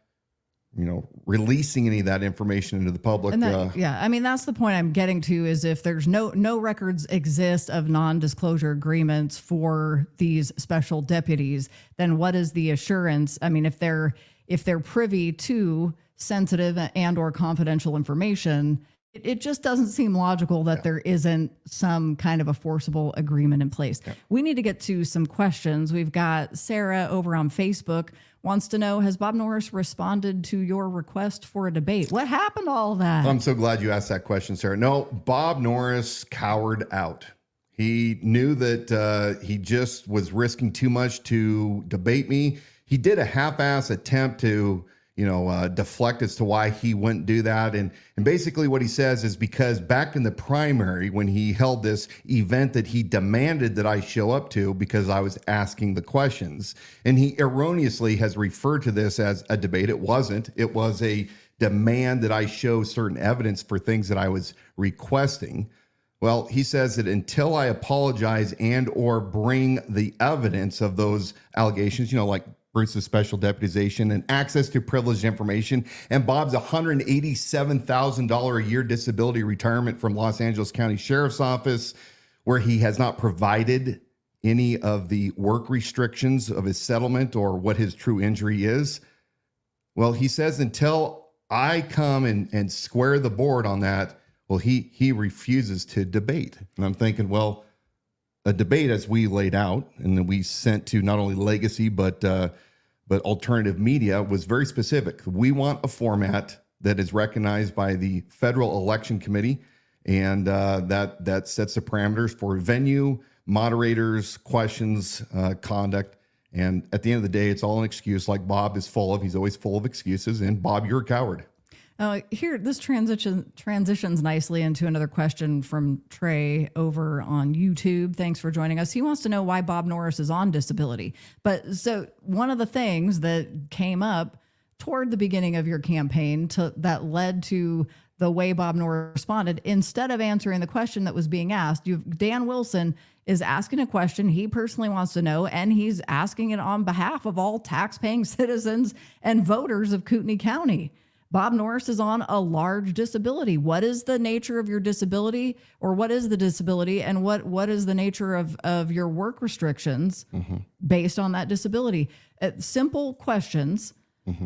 releasing any of that information into the public? And that's the point I'm getting to, is if there's no records exist of non-disclosure agreements for these special deputies, then what is the assurance? I mean, if they're privy to sensitive and or confidential information, it just doesn't seem logical that there isn't some kind of a forcible agreement in place. Yeah. We need to get to some questions. We've got Sarah over on Facebook wants to know, has Bob Norris responded to your request for a debate? What happened to all that? I'm so glad you asked that question, Sarah. No, Bob Norris cowered out. He knew that he just was risking too much to debate me. He did a half-ass attempt to deflect as to why he wouldn't do that. And basically what he says is because back in the primary, when he held this event that he demanded that I show up to because I was asking the questions, and he erroneously has referred to this as a debate. It wasn't. It was a demand that I show certain evidence for things that I was requesting. Well, he says that until I apologize and or bring the evidence of those allegations, like Bruce's special deputization and access to privileged information, and Bob's $187,000 a year disability retirement from Los Angeles County Sheriff's Office, where he has not provided any of the work restrictions of his settlement or what his true injury is. Well, he says until I come and square the board on that, well, he refuses to debate. And I'm thinking, well, a debate as we laid out and then we sent to not only Legacy, but alternative media was very specific. We want a format that is recognized by the Federal Election Committee, and that sets the parameters for venue, moderators, questions, conduct. And at the end of the day, it's all an excuse like Bob is full of. He's always full of excuses. And Bob, you're a coward. Here, this transitions nicely into another question from Trey over on YouTube. Thanks for joining us. He wants to know why Bob Norris is on disability. But so one of the things that came up toward the beginning of your campaign that led to the way Bob Norris responded, instead of answering the question that was being asked, Dan Wilson is asking a question he personally wants to know, and he's asking it on behalf of all tax-paying citizens and voters of Kootenai County. Bob Norris is on a large disability. What is the nature of your disability, or what is the disability, and what is the nature of your work restrictions based on that disability? Simple questions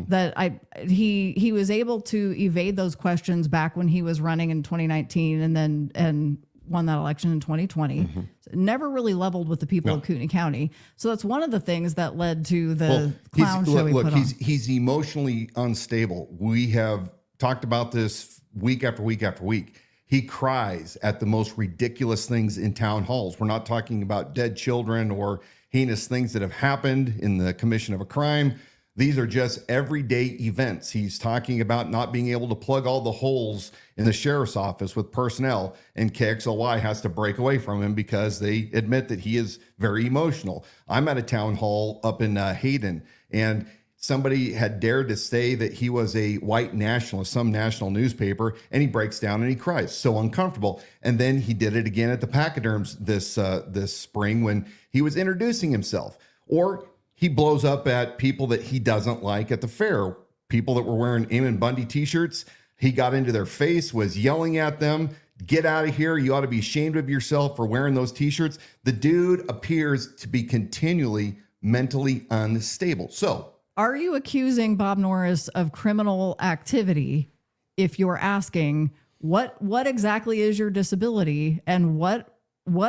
that he was able to evade those questions back when he was running in 2019 and won that election in 2020. Never really leveled with the people of Kootenai County. So that's one of the things that led to the clown show he put on. He's emotionally unstable. We have talked about this week after week after week. He cries at the most ridiculous things in town halls. We're not talking about dead children or heinous things that have happened in the commission of a crime. These are just everyday events. He's talking about not being able to plug all the holes in the sheriff's office with personnel, and KXLY has to break away from him because they admit that he is very emotional. I'm at a town hall up in Hayden, and somebody had dared to say that he was a white nationalist, some national newspaper, and he breaks down and he cries, so uncomfortable. And then he did it again at the Pachyderms this spring when he was introducing himself. Or he blows up at people that he doesn't like at the fair, people that were wearing Eamon Bundy t-shirts. He got into their face, was yelling at them, "Get out of here. You ought to be ashamed of yourself for wearing those t-shirts." The dude appears to be continually mentally unstable. So, are you accusing Bob Norris of criminal activity if you're asking what exactly is your disability and what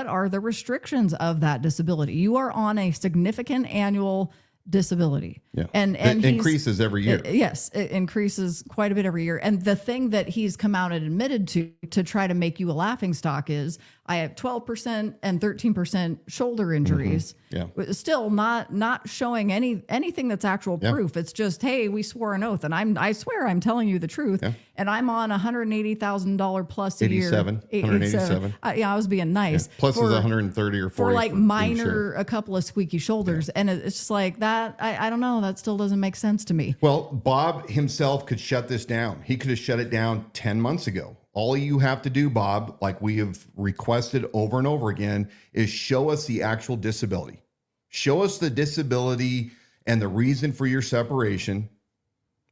are the restrictions of that disability? You are on a significant annual disability. Yeah. And it increases every year. Yes, it increases quite a bit every year. And the thing that he's come out and admitted to try to make you a laughingstock is I have 12% and 13% shoulder injuries. Yeah. Still not showing anything that's actual proof. It's just, hey, we swore an oath and I swear I'm telling you the truth. Yeah. And I'm on $180,000 plus a year. 187. I was being nice. Yeah. Plus is 130 or 40 for like minor, a couple of squeaky shoulders. Yeah. And it's just like that. I don't know. That still doesn't make sense to me. Well, Bob himself could shut this down. He could have shut it down 10 months ago. All you have to do, Bob, like we have requested over and over again, is show us the actual disability. Show us the disability and the reason for your separation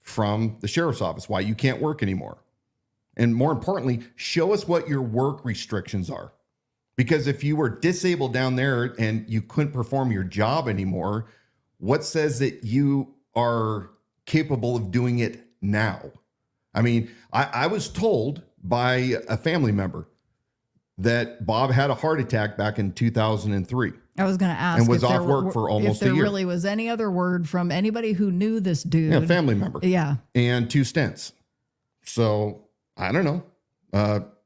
from the sheriff's office, why you can't work anymore. And more importantly, show us what your work restrictions are. Because if you were disabled down there and you couldn't perform your job anymore, what says that you are capable of doing it now? I mean, I was told by a family member that Bob had a heart attack back in 2003. I was going to ask, and was off work for almost a year. If there really was any other word from anybody who knew this dude. Yeah, family member. Yeah. And 2 stents. So I don't know.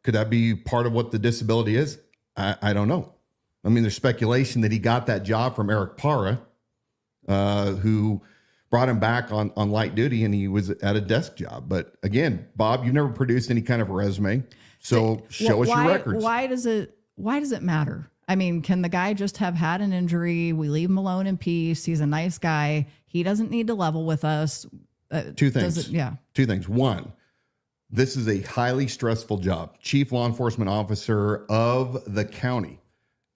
Could that be part of what the disability is? I don't know. I mean, there's speculation that he got that job from Eric Parra, who brought him back on light duty, and he was at a desk job. But again, Bob, you've never produced any kind of a resume, so show us your records. Why does it matter? I mean, can the guy just have had an injury? We leave him alone in peace. He's a nice guy. He doesn't need to level with us. Two things. Two things. One, this is a highly stressful job. Chief law enforcement officer of the county.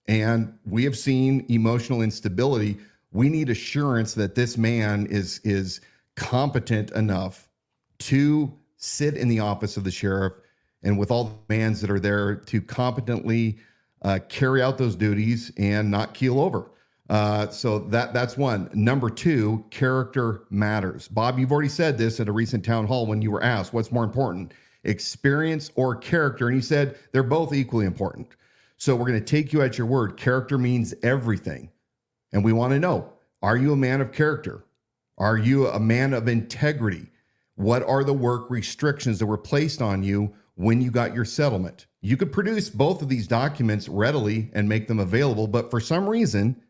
And we have seen emotional instability. We need assurance that this man is competent enough to sit in the office of the sheriff and with all the demands that are there to competently carry out those duties and not keel over. So that's one. Number two, character matters. Bob, you've already said this at a recent town hall when you were asked what's more important, experience or character, and you said they're both equally important. So we're going to take you at your word. Character means everything. And we want to know, are you a man of character? Are you a man of integrity? What are the work restrictions that were placed on you when you got your settlement? You could produce both of these documents readily and make them available, but for some reason,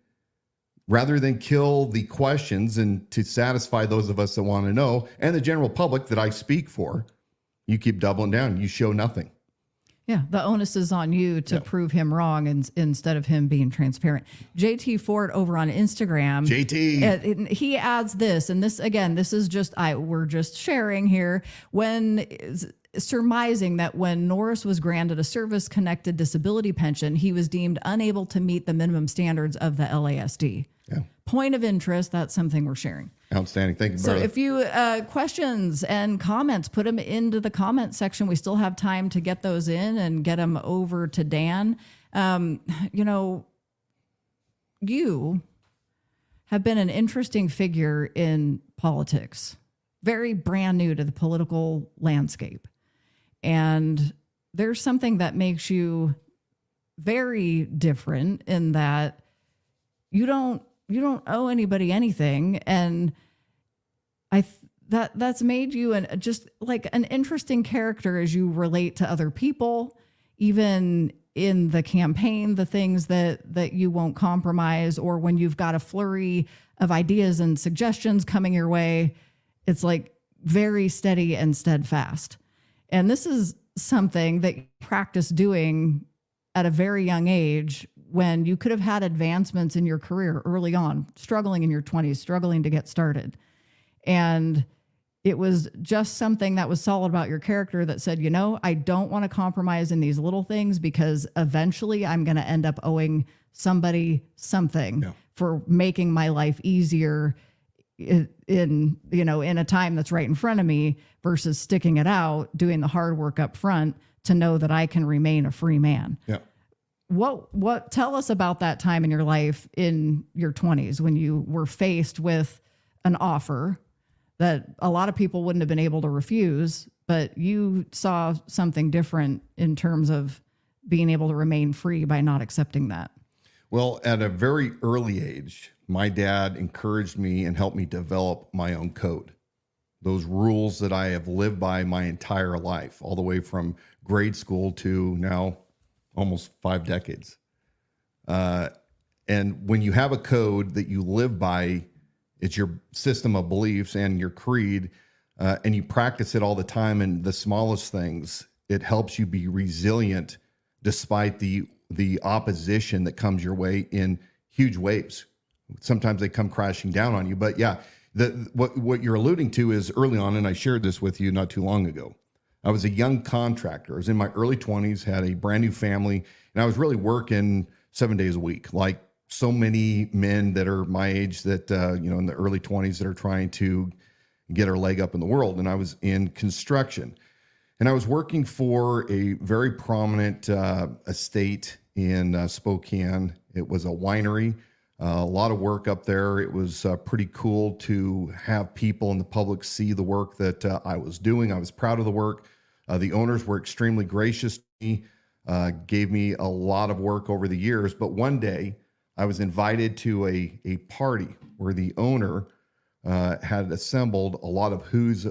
rather than kill the questions and to satisfy those of us that want to know, and the general public that I speak for, you keep doubling down. You show nothing. Yeah, the onus is on you to prove him wrong instead of him being transparent. JT Ford over on Instagram. JT. He adds this, and this, again, this is just, we're just sharing here. When surmising that when Norris was granted a service-connected disability pension, he was deemed unable to meet the minimum standards of the LASD. Yeah. Point of interest, that's something we're sharing. Outstanding. Thank you, So brother. if you questions and comments, put them into the comment section. We still have time to get those in and get them over to Dan. You have been an interesting figure in politics, very brand new to the political landscape. And there's something that makes you very different in that you don't owe anybody anything, and that's made you just like an interesting character as you relate to other people, even in the campaign, the things that you won't compromise, or when you've got a flurry of ideas and suggestions coming your way, it's like very steady and steadfast. And this is something that you practice doing at a very young age, when you could have had advancements in your career early on, struggling in your 20s, struggling to get started. And it was just something that was solid about your character that said, I don't want to compromise in these little things, because eventually I'm going to end up owing somebody something for making my life easier in a time that's right in front of me, versus sticking it out, doing the hard work up front to know that I can remain a free man. Yeah. What tell us about that time in your life in your 20s when you were faced with an offer that a lot of people wouldn't have been able to refuse, but you saw something different in terms of being able to remain free by not accepting that? Well, at a very early age, my dad encouraged me and helped me develop my own code. Those rules that I have lived by my entire life, all the way from grade school to now almost 5 decades. And when you have a code that you live by, it's your system of beliefs and your creed, and you practice it all the time in the smallest things, it helps you be resilient despite the opposition that comes your way in huge waves. Sometimes they come crashing down on you. But yeah, what you're alluding to is early on, and I shared this with you not too long ago. I was a young contractor. I was in my early 20s, had a brand new family, and I was really working 7 days a week, like so many men that are my age that, in the early 20s that are trying to get our leg up in the world. And I was in construction, and I was working for a very prominent estate in Spokane. It was a winery, a lot of work up there. It was pretty cool to have people in the public see the work that I was doing. I was proud of the work. The owners were extremely gracious to me, gave me a lot of work over the years. But one day I was invited to a party where the owner had assembled a lot of who's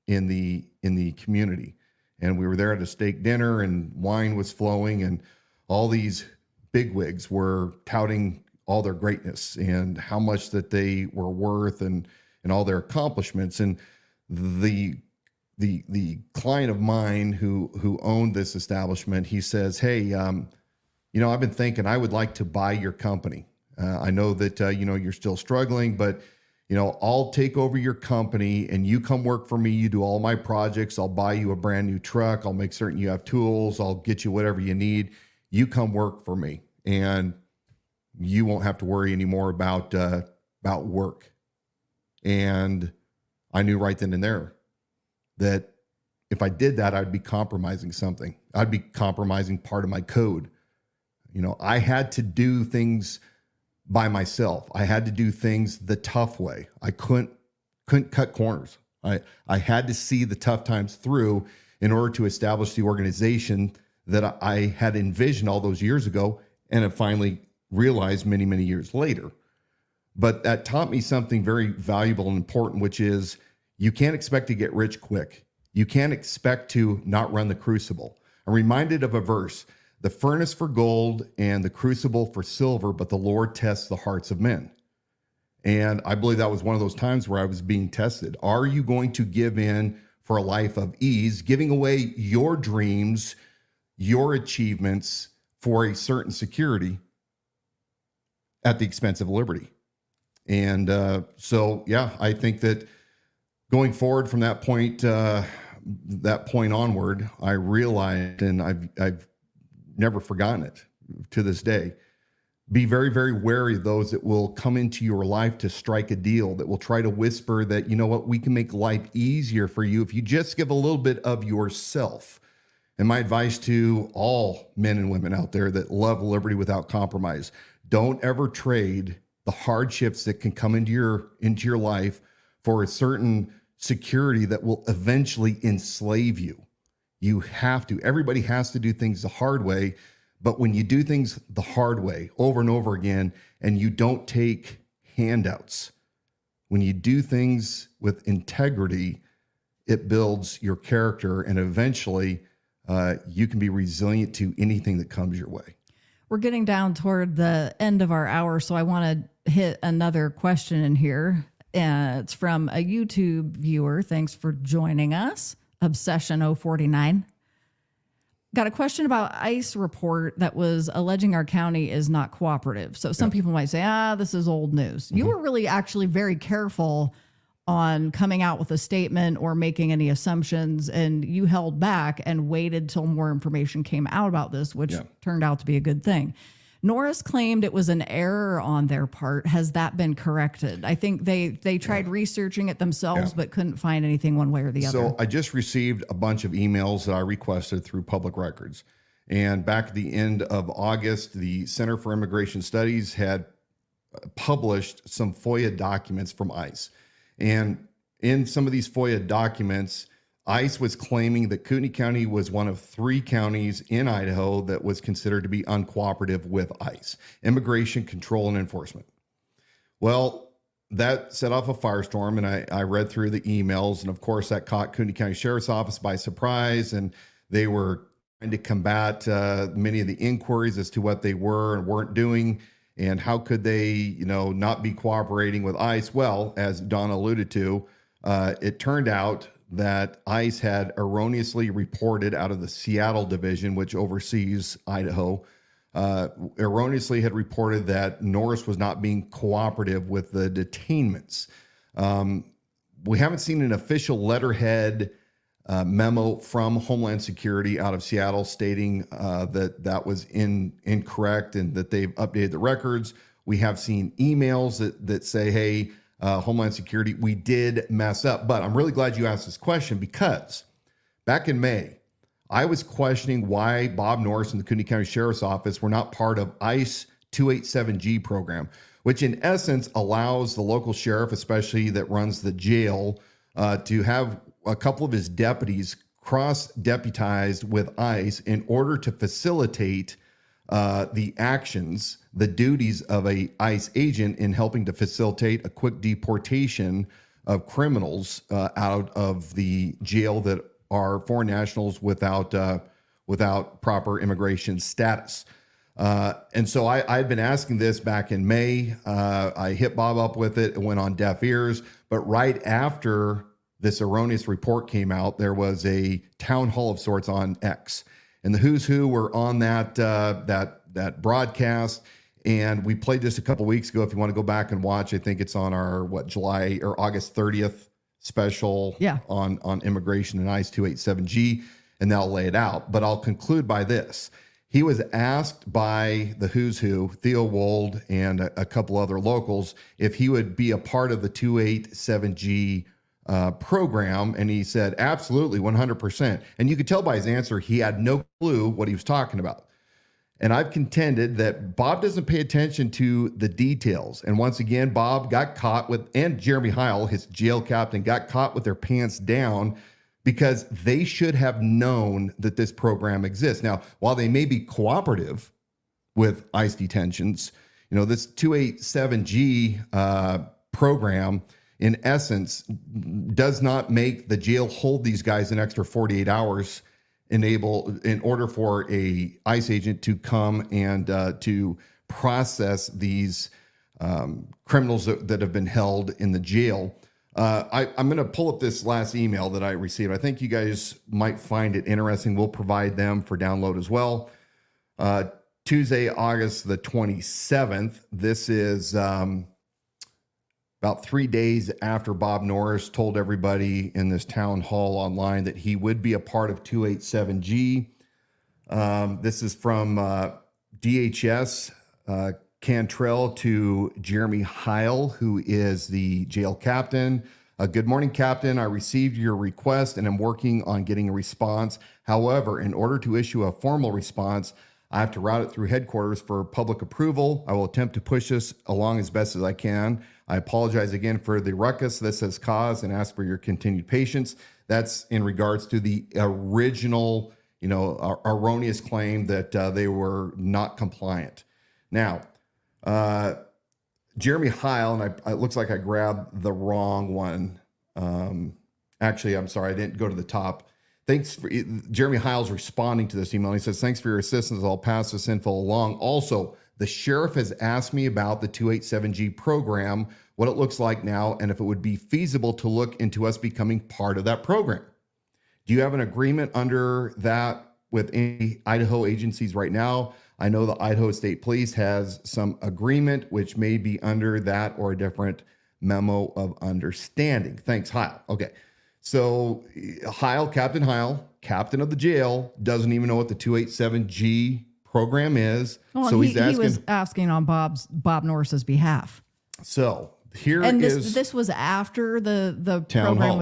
in the community. And we were there at a steak dinner, and wine was flowing, and all these bigwigs were touting all their greatness and how much that they were worth and all their accomplishments. And the client of mine who owned this establishment, he says, hey, I've been thinking I would like to buy your company. I know that, you're still struggling, but, I'll take over your company and you come work for me. You do all my projects. I'll buy you a brand new truck. I'll make certain you have tools. I'll get you whatever you need. You come work for me and you won't have to worry anymore about work. And I knew right then and there that if I did that, I'd be compromising something. I'd be compromising part of my code. I had to do things by myself. I had to do things the tough way. I couldn't cut corners. I had to see the tough times through in order to establish the organization that I had envisioned all those years ago and have finally realized many, many years later. But that taught me something very valuable and important, which is you can't expect to get rich quick. You can't expect to not run the crucible. I'm reminded of a verse, the furnace for gold and the crucible for silver, but the Lord tests the hearts of men. And I believe that was one of those times where I was being tested. Are you going to give in for a life of ease, giving away your dreams, your achievements for a certain security at the expense of liberty? And I think that going forward from that point onward, I realized, and I've never forgotten it to this day, be very, very wary of those that will come into your life to strike a deal, that will try to whisper that, we can make life easier for you if you just give a little bit of yourself. And my advice to all men and women out there that love liberty without compromise, don't ever trade the hardships that can come into your life for a certain security that will eventually enslave you. You have to. Everybody has to do things the hard way. But when you do things the hard way over and over again, and you don't take handouts, when you do things with integrity, it builds your character, and eventually you can be resilient to anything that comes your way. We're getting down toward the end of our hour, so I want to hit another question in here. It's from a YouTube viewer. Thanks for joining us. Obsession 049. Got a question about ICE report that was alleging our county is not cooperative. So some people might say, this is old news. Mm-hmm. You were really actually very careful on coming out with a statement or making any assumptions, and you held back and waited till more information came out about this, which turned out to be a good thing. Norris claimed it was an error on their part. Has that been corrected? I think they tried researching it themselves, but couldn't find anything one way or the other. So I just received a bunch of emails that I requested through public records. And back at the end of August, the Center for Immigration Studies had published some FOIA documents from ICE. And in some of these FOIA documents, ICE was claiming that Kootenai County was one of 3 counties in Idaho that was considered to be uncooperative with ICE, Immigration Control and Enforcement. Well, that set off a firestorm, and I read through the emails, and of course that caught Kootenai County Sheriff's Office by surprise, and they were trying to combat many of the inquiries as to what they were and weren't doing, and how could they, not be cooperating with ICE. Well, as Dawna alluded to, it turned out that ICE had erroneously reported out of the Seattle division, which oversees Idaho, erroneously had reported that Norris was not being cooperative with the detainments. We haven't seen an official letterhead memo from Homeland Security out of Seattle stating that was incorrect and that they've updated the records. We have seen emails that say, hey, Homeland Security, we did mess up. But I'm really glad you asked this question, because back in May, I was questioning why Bob Norris and the Kootenai County Sheriff's Office were not part of ICE 287G program, which in essence allows the local sheriff, especially that runs the jail, to have a couple of his deputies cross-deputized with ICE in order to facilitate the actions, the duties of a ICE agent in helping to facilitate a quick deportation of criminals out of the jail that are foreign nationals without proper immigration status. And so I had been asking this back in May. I hit Bob up with it. It went on deaf ears. But right after this erroneous report came out, there was a town hall of sorts on X. And the who's who were on that broadcast. And we played this a couple weeks ago. If you want to go back and watch, I think it's on our July or August 30th special on immigration and ICE 287G, and they'll lay it out. But I'll conclude by this. He was asked by the who's who, Theo Wold and a couple other locals, if he would be a part of the 287G program. And he said, absolutely, 100%. And you could tell by his answer, he had no clue what he was talking about. And I've contended that Bob doesn't pay attention to the details. And once again, Bob got caught with, and Jeremy Heil, his jail captain, got caught with their pants down because they should have known that this program exists. Now, while they may be cooperative with ICE detentions, this 287G program, in essence, does not make the jail hold these guys an extra 48 hours in order for a ICE agent to come and to process these criminals that have been held in the jail. I'm going to pull up this last email that I received. I think you guys might find it interesting. We'll provide them for download as well. Tuesday, August the 27th. This is about 3 days after Bob Norris told everybody in this town hall online that he would be a part of 287G. This is from DHS Cantrell to Jeremy Heil, who is the jail captain. Good morning, Captain. I received your request and am working on getting a response. However, in order to issue a formal response, I have to route it through headquarters for public approval. I will attempt to push this along as best as I can. I apologize again for the ruckus this has caused and ask for your continued patience. That's in regards to the original, erroneous claim that they were not compliant. Now, Jeremy Heil, and it looks like I grabbed the wrong one. Actually, I'm sorry, I didn't go to the top. Jeremy Heil's responding to this email. He says, thanks for your assistance. I'll pass this info along. Also, the sheriff has asked me about the 287G program, what it looks like now, and if it would be feasible to look into us becoming part of that program. Do you have an agreement under that with any Idaho agencies right now? I know the Idaho State Police has some agreement, which may be under that or a different memo of understanding. Thanks, Heil. Okay. So Heil, Captain of the jail, doesn't even know what the 287G program is. Well, so he was asking on Bob Norris's behalf. So here and is this was after the town program hall,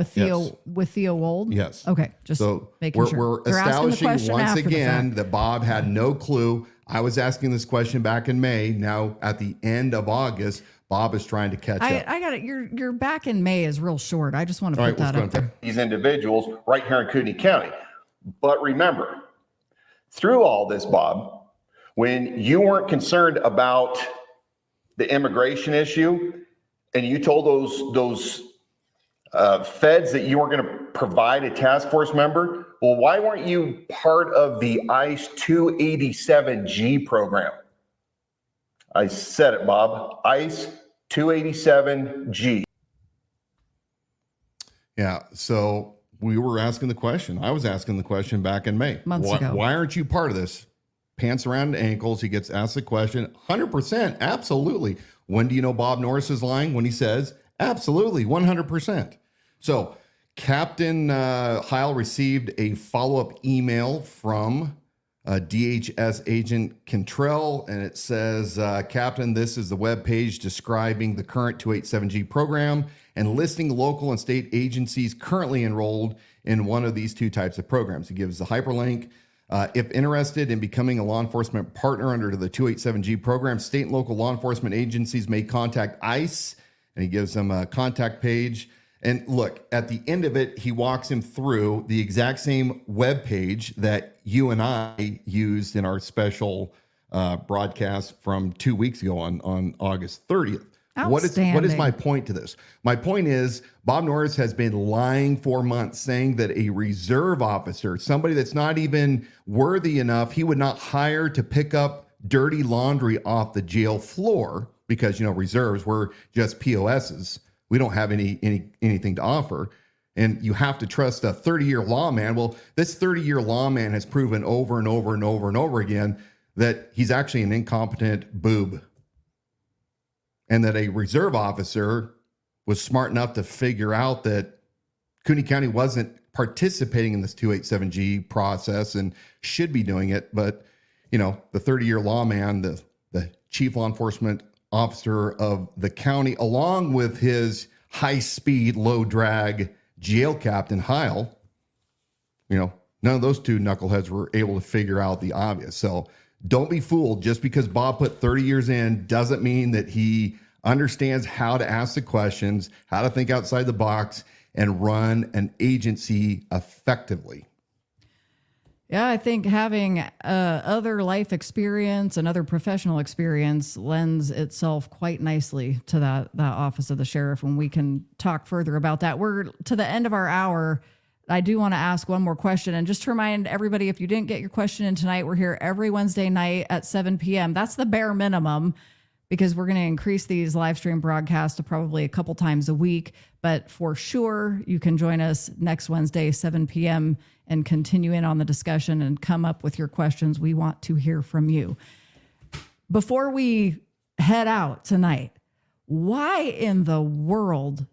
with Theo Wold. Yes. Okay. Just so making sure. We're They're establishing once again that Bob had no clue. I was asking this question back in May. Now at the end of August, Bob is trying to catch up. I got it. Your back in May is real short. I just want to put that up there. These individuals right here in Kootenai County. But remember, through all this, Bob, when you weren't concerned about the immigration issue and you told those feds that you weren't going to provide a task force member, well, why weren't you part of the ICE 287G program? I said it, Bob. ICE 287G. Yeah, so we were asking the question. I was asking the question back in May. Months ago. Why aren't you part of this? Pants around ankles. He gets asked the question. 100%. Absolutely. When do you know Bob Norris is lying? When he says, absolutely, 100%. So Captain Heil received a follow-up email from DHS agent Cantrell, and it says, Captain, this is the webpage describing the current 287G program and listing local and state agencies currently enrolled in one of these two types of programs. He gives the hyperlink. If interested in becoming a law enforcement partner under the 287G program, state and local law enforcement agencies may contact ICE, and he gives them a contact page. And look, at the end of it, he walks him through the exact same web page that you and I used in our special broadcast from 2 weeks ago on August 30th. What is my point to this? My point is Bob Norris has been lying for months, saying that a reserve officer, somebody that's not even worthy enough, he would not hire to pick up dirty laundry off the jail floor because, reserves, we're just POSs. We don't have anything to offer. And you have to trust a 30-year lawman. Well, this 30-year lawman has proven over and over and over and over again that he's actually an incompetent boob. And that a reserve officer was smart enough to figure out that Kootenai County wasn't participating in this 287G process and should be doing it. But, the 30-year lawman, the chief law enforcement officer of the county, along with his high-speed, low-drag jail captain, Heil, none of those two knuckleheads were able to figure out the obvious. So don't be fooled. Just because Bob put 30 years in doesn't mean that he understands how to ask the questions, how to think outside the box, and run an agency effectively. Yeah, I think having other life experience and other professional experience lends itself quite nicely to that office of the sheriff, and we can talk further about that. We're to the end of our hour. I do want to ask one more question. And just to remind everybody, if you didn't get your question in tonight, we're here every Wednesday night at 7 p.m. That's the bare minimum, because we're going to increase these live stream broadcasts to probably a couple times a week. But for sure, you can join us next Wednesday, 7 p.m., and continue in on the discussion and come up with your questions. We want to hear from you. Before we head out tonight, why in the world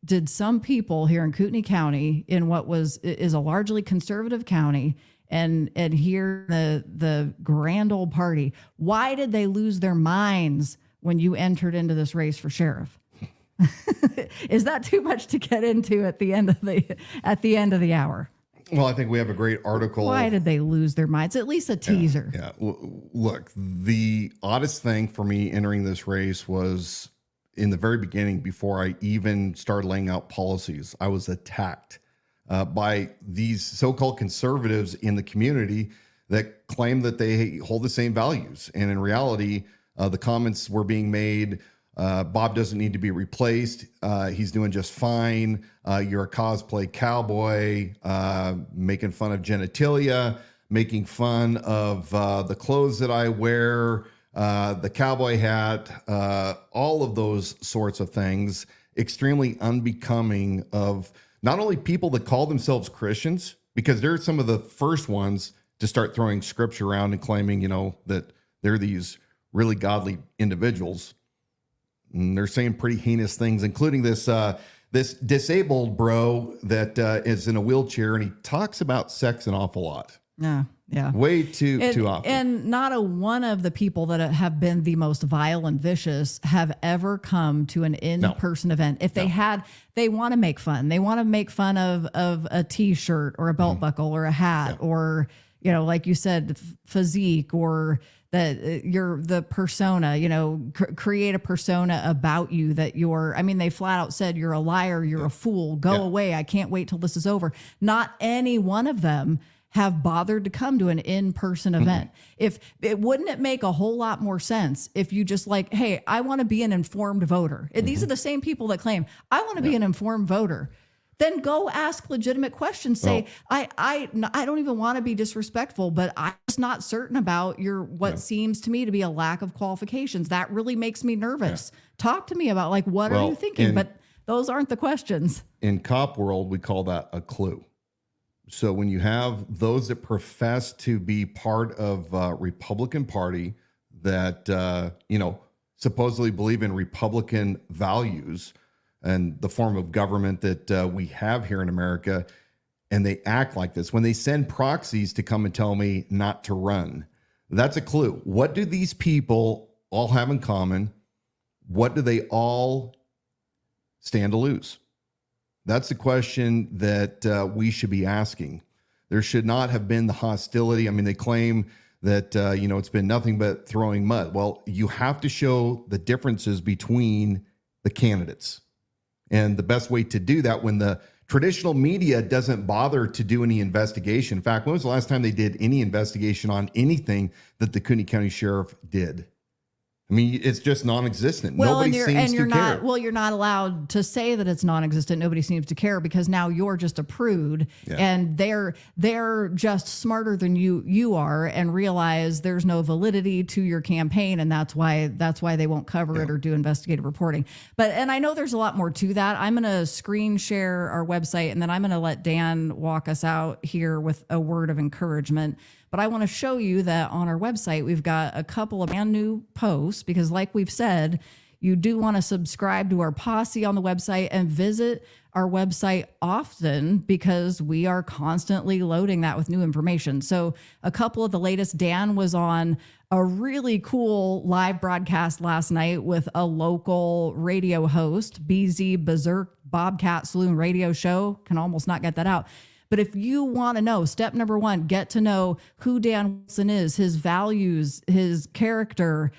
did some people here in Kootenai County, in what is a largely conservative county, and here the grand old party, why did they lose their minds when you entered into this race for sheriff? Is that too much to get into at the end of the hour? Well, I think we have a great article. Why did they lose their minds? At least a teaser. Yeah. Look, the oddest thing for me entering this race was in the very beginning, before I even started laying out policies, I was attacked by these so-called conservatives in the community that claim that they hold the same values. And in reality, the comments were being made, Bob doesn't need to be replaced. He's doing just fine. You're a cosplay cowboy, making fun of genitalia, making fun of the clothes that I wear, the cowboy hat, all of those sorts of things, extremely unbecoming of not only people that call themselves Christians, because they're some of the first ones to start throwing scripture around and claiming, that they're these really godly individuals. And they're saying pretty heinous things, including this disabled bro that is in a wheelchair, and he talks about sex an awful lot. Yeah. Way too often. And not a one of the people that have been the most vile and vicious have ever come to an in-person event. If they had, they want to make fun. They want to make fun of a t-shirt or a belt buckle or a hat or, like you said, physique, or that you're the persona, create a persona about you that they flat out said you're a liar, you're a fool, go away. I can't wait till this is over. Not any one of them have bothered to come to an in-person event. Wouldn't it make a whole lot more sense if you just hey, I want to be an informed voter. These are the same people that claim I want to be an informed voter. Then go ask legitimate questions. Say, I don't even want to be disrespectful, but I'm just not certain about what seems to me to be a lack of qualifications. That really makes me nervous. Talk to me about what are you thinking? But those aren't the questions. In cop world, we call that a clue. So when you have those that profess to be part of Republican Party that, supposedly believe in Republican values and the form of government that we have here in America, and they act like this, when they send proxies to come and tell me not to run, that's a clue. What do these people all have in common? What do they all stand to lose? That's the question that we should be asking. There should not have been the hostility. They claim that, it's been nothing but throwing mud. Well, you have to show the differences between the candidates. And the best way to do that, when the traditional media doesn't bother to do any investigation. In fact, when was the last time they did any investigation on anything that the Kootenai County Sheriff did? I mean, it's just non-existent. Well, Nobody seems to care. Well, you're not allowed to say that it's non-existent. Nobody seems to care because now you're just a prude, and they're just smarter than you are and realize there's no validity to your campaign, and that's why they won't cover it or do investigative reporting. And I know there's a lot more to that. I'm going to screen share our website, and then I'm going to let Dan walk us out here with a word of encouragement. But I want to show you that on our website, we've got a couple of brand new posts because, like we've said, you do want to subscribe to our posse on the website and visit our website often because we are constantly loading that with new information. So a couple of the latest, Dan was on a really cool live broadcast last night with a local radio host, BZ Berserk Bobcat Saloon Radio Show. Can almost not get that out. But if you want to know, step number one, get to know who Dan Wilson is, his values, his character,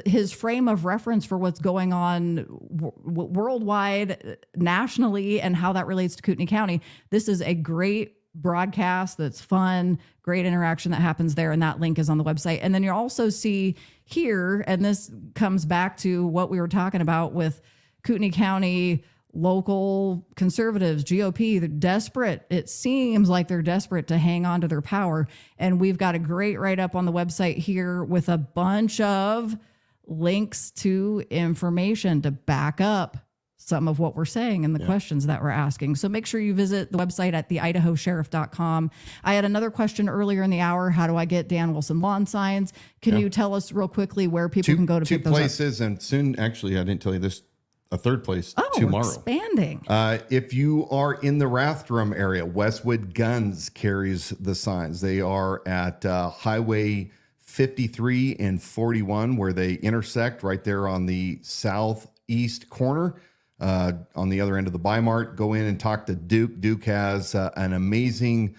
his frame of reference for what's going on worldwide, nationally, and how that relates to Kootenai County. This is a great broadcast that's fun, great interaction that happens there, and that link is on the website. And then you'll also see here, and this comes back to what we were talking about with Kootenai County local conservatives, GOP, they're desperate. It seems like they're desperate to hang on to their power. And we've got a great write-up on the website here with a bunch of links to information to back up some of what we're saying and the questions that we're asking. So make sure you visit the website at theidahosheriff.com. I had another question earlier in the hour. How do I get Dan Wilson lawn signs? Can you tell us real quickly where people can go to pick those up? Two places, and soon, actually, I didn't tell you this, a third place tomorrow. Expanding. If you are in the Rathdrum area, Westwood Guns carries the signs. They are at Highway 53 and 41, where they intersect right there on the southeast corner. On the other end of the Bi-Mart, go in and talk to Duke. Duke has an amazing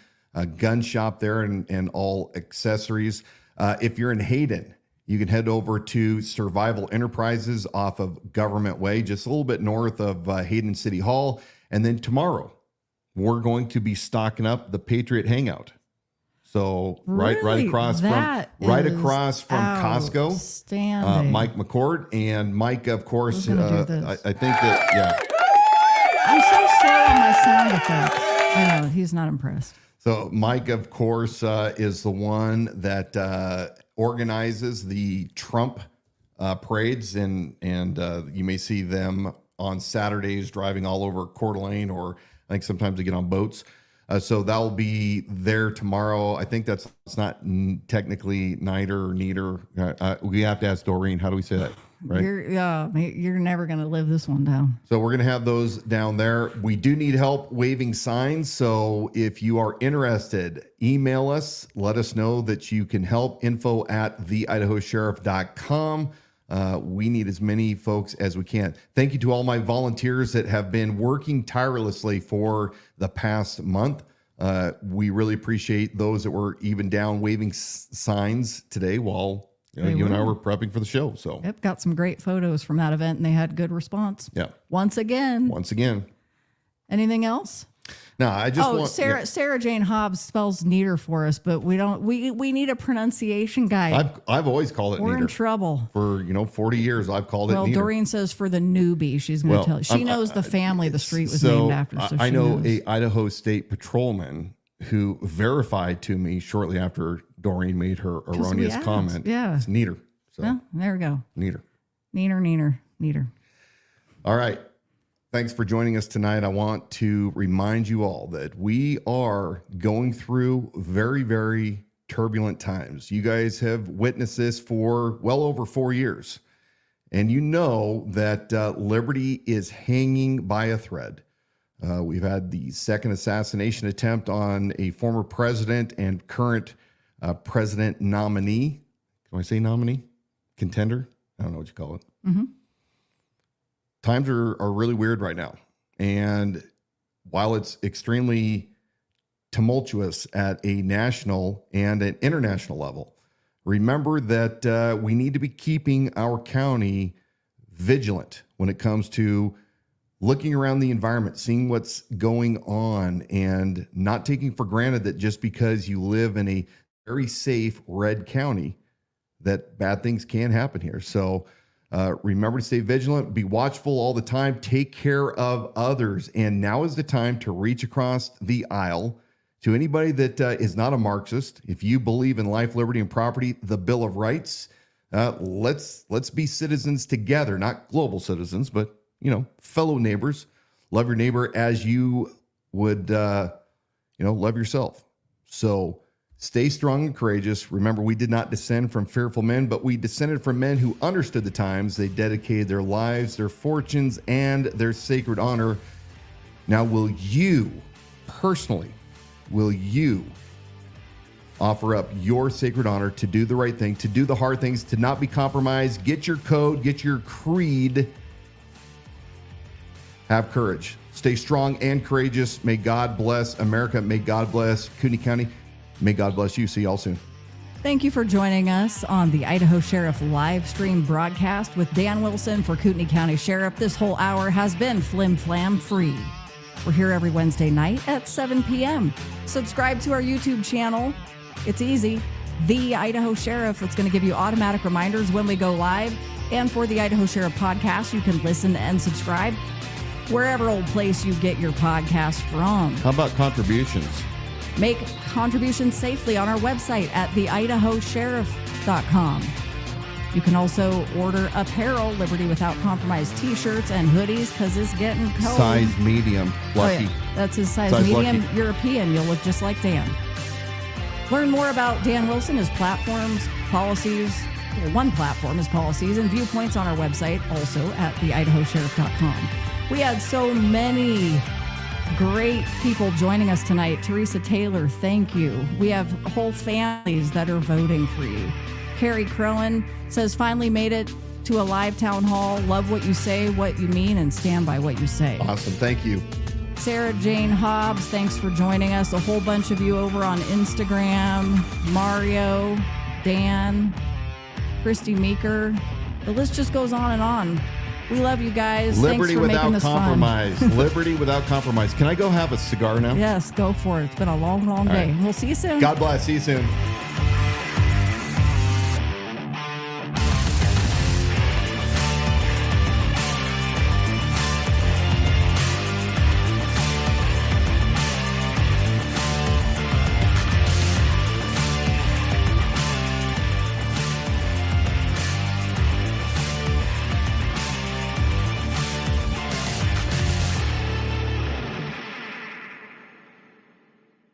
gun shop there and all accessories. If you're in Hayden, you can head over to Survival Enterprises off of Government Way, just a little bit north of Hayden City Hall. And then tomorrow, we're going to be stocking up the Patriot Hangout. So right across from Costco, Mike McCord and Mike, of course. I think that I'm so slow on my sound effects. I know he's not impressed. So Mike, of course, is the one that organizes the Trump parades, and you may see them on Saturdays driving all over Coeur d'Alene, or I think sometimes they get on boats. So that'll be there tomorrow. I think it's not technically Niter or Neater. We have to ask Doreen. How do we say that? Right? You're never going to live this one down. So we're going to have those down there. We do need help waving signs. So if you are interested, email us. Let us know that you can help. info@theidahosheriff.com. We need as many folks as we can. Thank you to all my volunteers that have been working tirelessly for the past month. We really appreciate those that were even down waving signs today while you and I were prepping for the show. So got some great photos from that event, and they had good response. Yeah. Once again. Anything else? No, I just want Sarah Jane Hobbs spells Neater for us, but we don't. We need a pronunciation guide. I've always called it We're Neater. in trouble. For 40 years I've called it Neater. Well, Doreen says for the newbie, she's going to tell you. She knows the family the street was named after. So I know a Idaho State patrolman who verified to me shortly after Doreen made her erroneous comment. Yeah, it's Neater. So well, there we go. Neater. All right. Thanks for joining us tonight. I want to remind you all that we are going through very, very turbulent times. You guys have witnessed this for well over 4 years. And you know that liberty is hanging by a thread. We've had the second assassination attempt on a former president and current president nominee. Can I say nominee? Contender? I don't know what you call it. Mm-hmm. Times are really weird right now. And while it's extremely tumultuous at a national and an international level, remember that we need to be keeping our county vigilant when it comes to looking around the environment, seeing what's going on, and not taking for granted that just because you live in a very safe red county, that bad things can happen here. So remember to stay vigilant, be watchful all the time, take care of others. And now is the time to reach across the aisle to anybody that is not a Marxist. If you believe in life, liberty, and property, the Bill of Rights, let's be citizens together, not global citizens, but, fellow neighbors. Love your neighbor as you would, love yourself. So stay strong and courageous. Remember, we did not descend from fearful men, but we descended from men who understood the times. They dedicated their lives, their fortunes, and their sacred honor. Now, will you personally, offer up your sacred honor to do the right thing, to do the hard things, to not be compromised? Get your code, get your creed. Have courage. Stay strong and courageous. May God bless America. May God bless Kootenai County. May God bless you. See y'all soon. Thank you for joining us on the Idaho Sheriff Livestream Broadcast with Dan Wilson for Kootenai County Sheriff. This whole hour has been Flim Flam free. We're here every Wednesday night at 7 p.m. Subscribe to our YouTube channel. It's easy. The Idaho Sheriff. It's going to give you automatic reminders when we go live. And for the Idaho Sheriff podcast, you can listen and subscribe wherever old place you get your podcast from. How about contributions? Make contributions safely on our website at theidahosheriff.com. You can also order apparel, Liberty Without Compromise t-shirts and hoodies, because it's getting cold. Size medium, Lucky. Oh, yeah. That's his size medium, Lucky. European. You'll look just like Dan. Learn more about Dan Wilson, his platforms, policies. Well, one platform, his policies, and viewpoints on our website, also at theidahosheriff.com. We had so many great people joining us tonight. Teresa Taylor, thank you. We have whole families that are voting for you. Carrie Crowan says, finally made it to a live town hall. Love what you say, what you mean, and stand by what you say. Awesome. Thank you. Sarah Jane Hobbs, thanks for joining us. A whole bunch of you over on Instagram. Mario, Dan, Christy Meeker. The list just goes on and on. We love you guys. Liberty Thanks for without making this compromise. fun. Liberty without compromise. Can I go have a cigar now? Yes, go for it. It's been a long, long day. Right. We'll see you soon. God bless. See you soon.